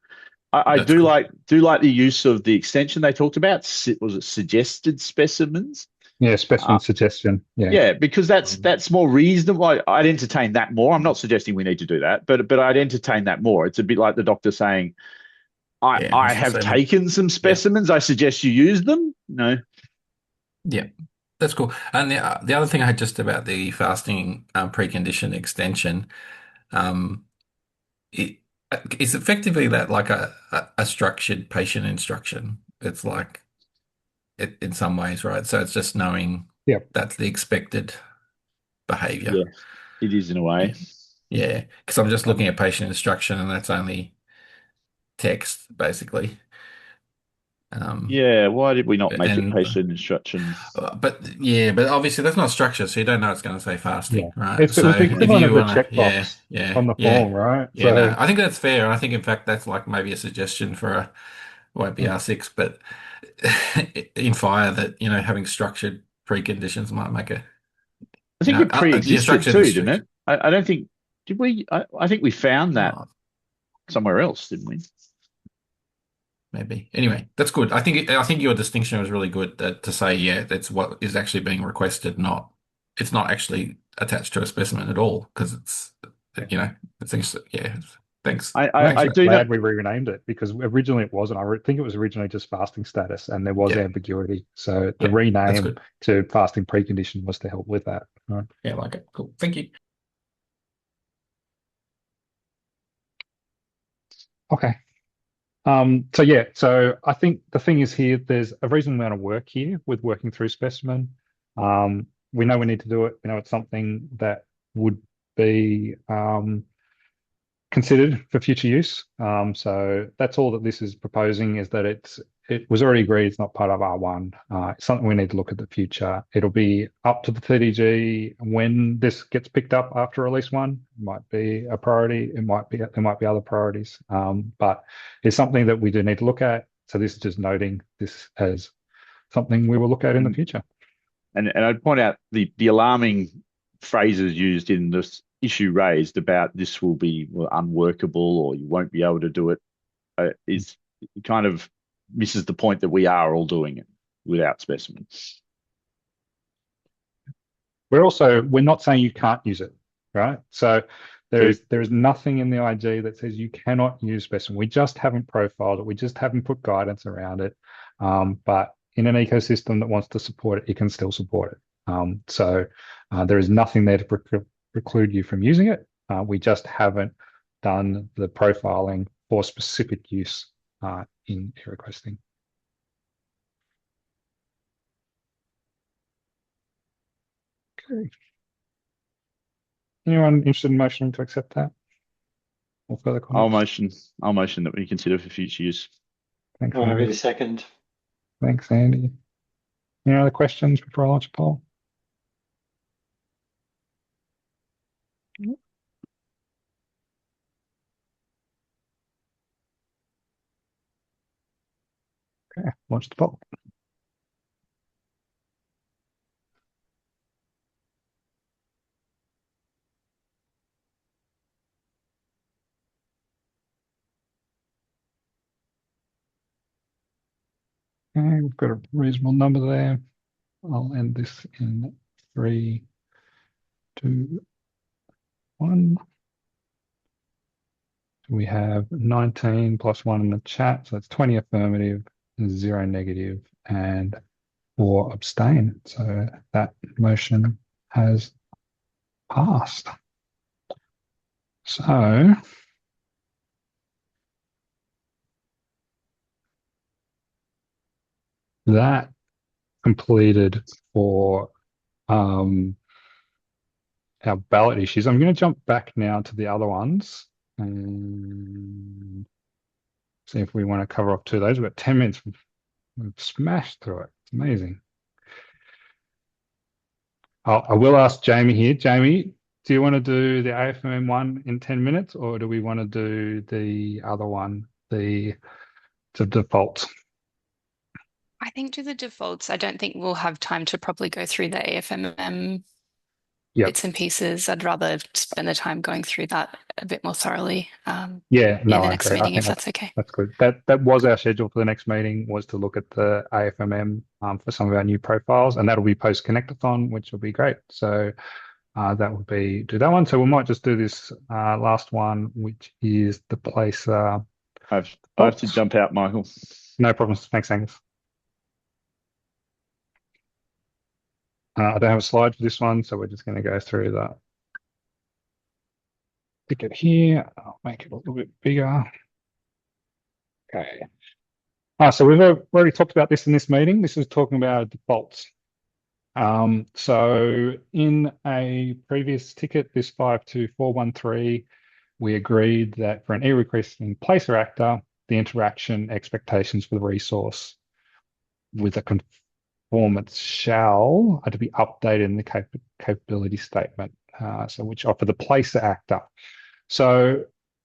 I do like the use of the extension they talked about. Was it suggested specimens? Yeah, specimen suggestion. Yeah, because that's more reasonable. I'd entertain that more. I'm not suggesting we need to do that, but I'd entertain that more. It's a bit like the doctor saying, I have taken some specimens. I suggest you use them. No. Yeah, that's cool. And the other thing I had just about the fasting precondition extension, it's effectively that like a structured patient instruction. It's like in some ways, right? So it's just knowing that's the expected behavior. Yeah, it is in a way. Yeah, because I'm just looking at patient instruction and that's only text, basically. Why did we not make it patient instructions? But obviously that's not structured, so you don't know it's going to say fasting, right? It's the equivalent of the checkbox on the form, right? Yeah, so, no, I think that's fair. I think, in fact, that's like maybe a suggestion for won't be R6, but in fire that, having structured preconditions might make a... I think it pre-existed too, didn't it? I don't think... Did we? I think we found that somewhere else, didn't we? Maybe. Anyway, that's good. I think your distinction was really good to say, that's what is actually being requested, it's not actually attached to a specimen at all, because it's, thanks. I'm glad we renamed it, because originally it wasn't. I think it was originally just fasting status and there was ambiguity. So the rename to fasting precondition was to help with that. Right? Yeah, I like it. Cool. Thank you. Okay. So I think the thing is here, there's a reasonable amount of work here with working through Specimen. We know we need to do it. It's something that would be considered for future use. So that's all that this is proposing, is that it was already agreed it's not part of R1. It's something we need to look at the future. It'll be up to the TDG when this gets picked up after release 1. It might be a priority. There might be other priorities. But it's something that we do need to look at. So this is just noting this as something we will look at in the future. And I'd point out the alarming phrases used in this issue raised about this will be unworkable or you won't be able to do it is kind of misses the point that we are all doing it without specimens. We're not saying you can't use it, right? So there is nothing in the IG that says you cannot use specimen. We just haven't profiled it. We just haven't put guidance around it. But in an ecosystem that wants to support it, it can still support it. So there is nothing there to preclude you from using it. We just haven't done the profiling for specific use in eRequesting. Okay. Anyone interested in motioning to accept that? Or further comments? I'll motion that we consider for future use. Thanks, I'm happy Andy. to second. Thanks, Andy. Any other questions before I launch a poll? Okay, launch the poll. Okay, we've got a reasonable number there. I'll end this in 3, 2, 1. We have 19 plus 1 in the chat, so that's 20 affirmative, 0 negative, and 4 abstain. So that motion has passed. So that completed for our ballot issues. I'm going to jump back now to the other ones and see if we want to cover off 2 of those. We've got 10 minutes. We've smashed through it. It's amazing. I will ask Jamie here. Jamie, do you want to do the AFMM one in 10 minutes, or do we want to do the other one, the default? I think do the defaults. I don't think we'll have time to properly go through the AFMM bits and pieces. I'd rather spend the time going through that a bit more thoroughly. Yeah, no, in the I next agree. meeting, I if think that's okay. that's good. That was our schedule for the next meeting, was to look at the AFMM for some of our new profiles, and that'll be post Connectathon, which will be great. So that would be do that one. So we might just do this last one, which is the placer. I have to jump out, Michael. No problems. Thanks, Angus. I don't have a slide for this one, so we're just going to go through the ticket here. I'll make it a little bit bigger. Okay. So we've already talked about this in this meeting. This is talking about defaults. So in a previous ticket, this 52413, we agreed that for an eRequesting placer actor, the interaction expectations for the resource with a conformance shall to be updated in the capability statement, so which offer the placer actor. So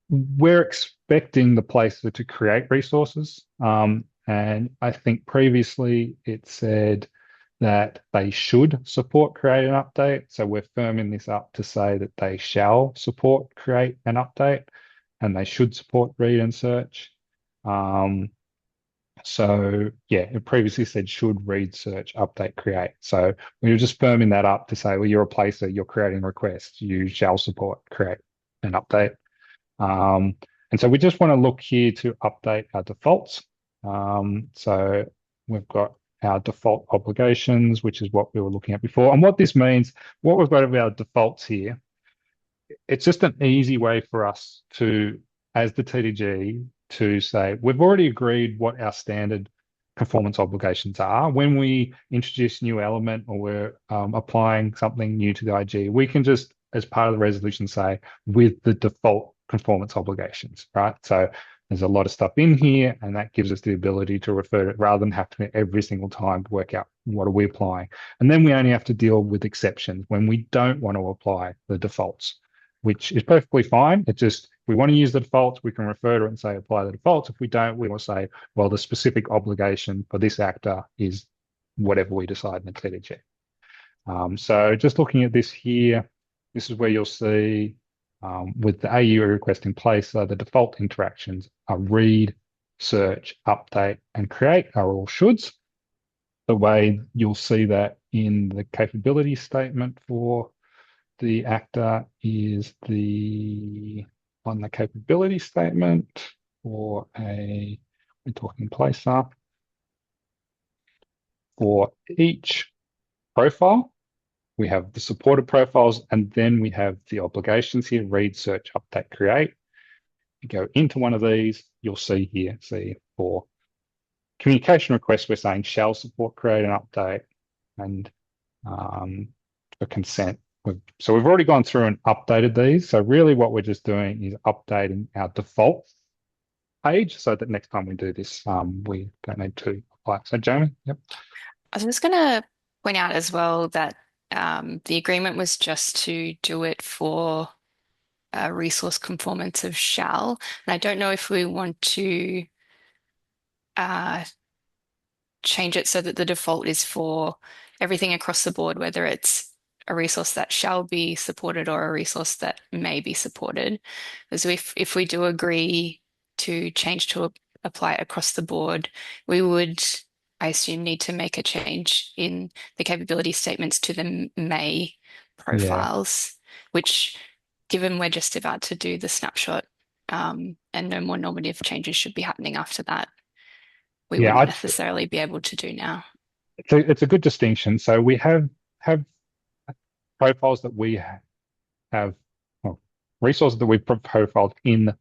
we're expecting the placer to create resources, and I think previously it said that they should support create and update. So we're firming this up to say that they shall support create and update, and they should support read and search. So yeah, it previously said should read, search, update, create. So we were just firming that up to say, well, you're a placer, you're creating requests, you shall support create and update. And so we just want to look here to update our defaults. So we've got our default obligations, which is what we were looking at before. And what this means, what we've got of our defaults here, it's just an easy way for us to, as the TDG, to say, we've already agreed what our standard conformance obligations are. When we introduce a new element or we're applying something new to the IG, we can just, as part of the resolution, say, with the default conformance obligations, right? So there's a lot of stuff in here, and that gives us the ability to refer to it rather than have to every single time work out what are we applying. And then we only have to deal with exceptions when we don't want to apply the defaults, which is perfectly fine. It just, if we want to use the defaults, we can refer to it and say apply the defaults. If we don't, we will say, well, the specific obligation for this actor is whatever we decide in the TDG. So just looking at this here, this is where you'll see with the AU requesting placer, the default interactions are read, search, update, and create are all shoulds. The way you'll see that in the capability statement for the actor is on the capability statement for we're talking placer, for each profile, we have the supported profiles, and then we have the obligations here, read, search, update, create. you go into one of these, you'll see here, for communication requests, we're saying shall support create and update, and for consent. So we've already gone through and updated these. So really what we're just doing is updating our default page so that next time we do this, we don't need to apply. So Jamie, yep. I was just going to point out as well that the agreement was just to do it for resource conformance of shall. And I don't know if we want to change it so that the default is for everything across the board, whether it's a resource that shall be supported or a resource that may be supported. Because if we do agree to change to apply across the board, we would, I assume, need to make a change in the capability statements to the may profiles, which, given we're just about to do the snapshot and no more normative changes should be happening after that, we wouldn't necessarily be able to do now. It's a good distinction. So we have profiles that we have, well, resources that we've profiled in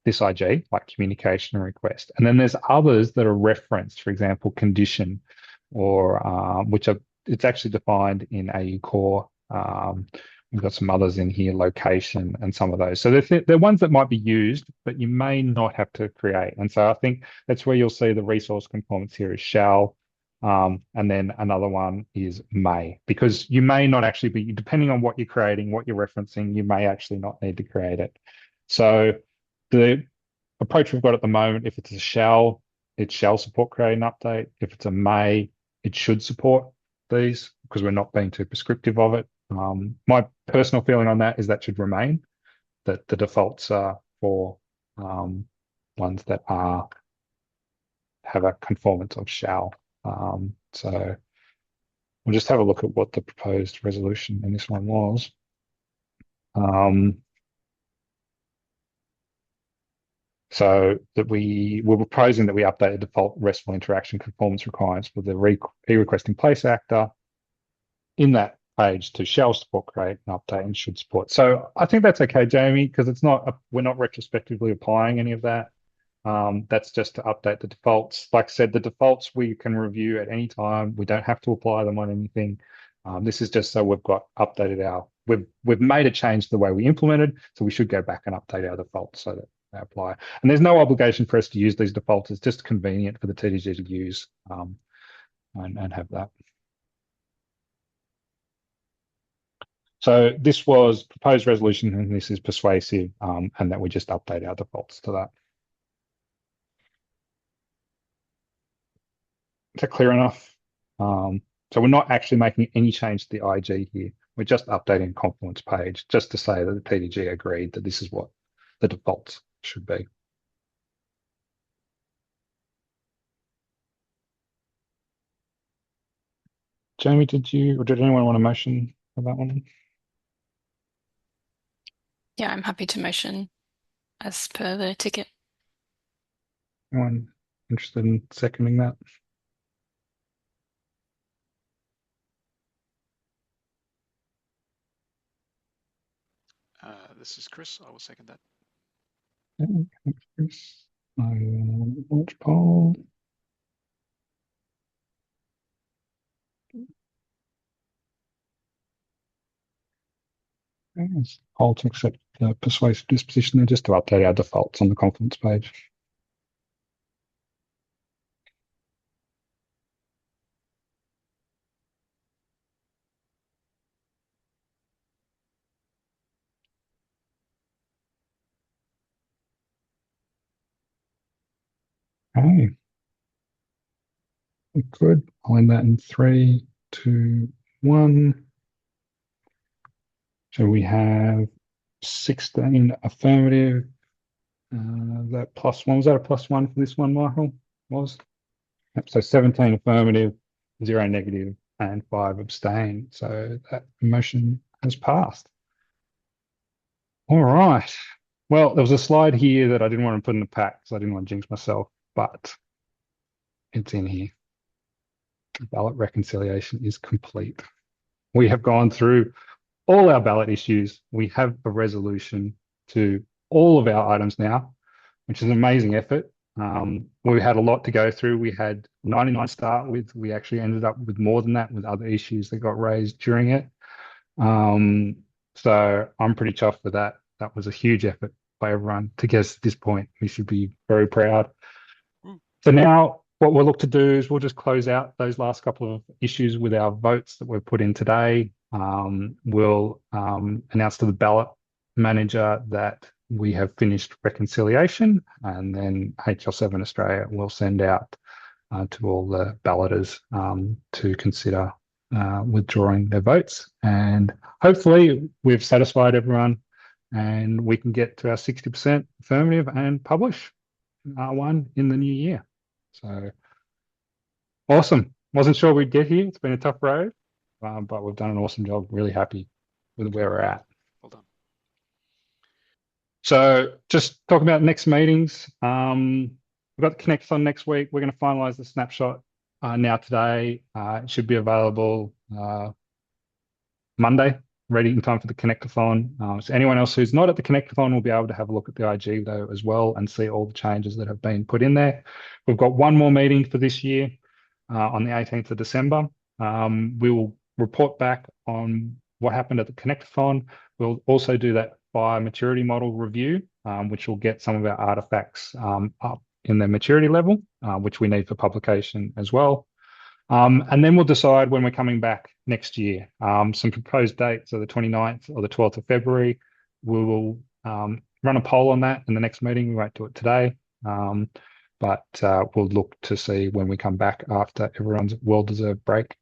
this IG, like communication and request. And then there's others that are referenced, for example, condition, or it's actually defined in AU core. We've got some others in here, location, and some of those. So they're ones that might be used, but you may not have to create. And so I think that's where you'll see the resource conformance here is shall, and then another one is may, because you may not actually be, depending on what you're creating, what you're referencing, you may actually not need to create it. So the approach we've got at the moment, if it's a shall, it shall support create and update. If it's a may, it should support these because we're not being too prescriptive of it. My personal feeling on that is that should remain, that the defaults are for ones that have a conformance of shall. So we'll just have a look at what the proposed resolution in this one was. So that we were proposing that we update the default RESTful interaction conformance requirements for the eRequesting place actor in that page to shall support create and update and should support. So I think that's okay, Jamie, because it's not we're not retrospectively applying any of that. That's just to update the defaults. Like I said, the defaults we can review at any time. We don't have to apply them on anything. This is just so we've got updated we've made a change to the way we implemented, so we should go back and update our defaults so that they apply. And there's no obligation for us to use these defaults. It's just convenient for the TDG to use and have that. So this was proposed resolution, and this is persuasive, and that we just update our defaults to that. Is that clear enough? So we're not actually making any change to the IG here. We're just updating Confluence page just to say that the TDG agreed that this is what the defaults should be. Jamie, did anyone want a motion for that one? Yeah, I'm happy to motion as per the ticket. Anyone interested in seconding that? This is Chris. I will second that. Okay, thanks, Chris. I will launch poll. Poll to accept the persuasive disposition there, just to update our defaults on the Confluence page. Okay. Good. I'll end that in 3, 2, 1. So we have 16 affirmative. That +1, was that a +1 for this one, Michael? Was? Yep, so 17 affirmative, 0 negative, and 5 abstain. So that motion has passed. All right. Well, there was a slide here that I didn't want to put in the pack because I didn't want to jinx myself, but it's in here. Ballot reconciliation is complete. We have gone through all our ballot issues. We have a resolution to all of our items now. which is an amazing effort. We had a lot to go through. We had 99 to start with. We actually ended up with more than that with other issues that got raised during it. So I'm pretty chuffed with that. That was a huge effort by everyone to get us to this point. We should be very proud. So now what we'll look to do is we'll just close out those last couple of issues with our votes that we've put in today. We'll announce to the ballot manager that we have finished reconciliation, and then HL7 Australia will send out to all the balloters to consider withdrawing their votes. And hopefully we've satisfied everyone and we can get to our 60% affirmative and publish one in the new year. So awesome. Wasn't sure we'd get here. It's been a tough road, but we've done an awesome job. Really happy with where we're at. Well done. So just talk about next meetings. We've got the Connectathon next week. We're going to finalize the snapshot now today. It should be available Monday, ready in time for the Connectathon. So anyone else who's not at the Connectathon will be able to have a look at the IG though as well and see all the changes that have been put in there. We've got one more meeting for this year on the 18th of December. We will report back on what happened at the Connectathon. We'll also do that by maturity model review, which will get some of our artifacts up in their maturity level, which we need for publication as well. And then we'll decide when we're coming back next year. Some proposed dates are the 29th or the 12th of February. We will run a poll on that in the next meeting. We won't do it today, but we'll look to see when we come back after everyone's well-deserved break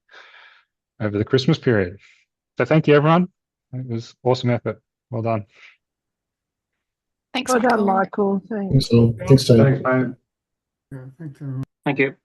over the Christmas period. So thank you, everyone. It was awesome effort. Well done. Thanks, Well Michael. done, Michael. Thanks. Thanks, Steve. Thanks, mate. Thank you.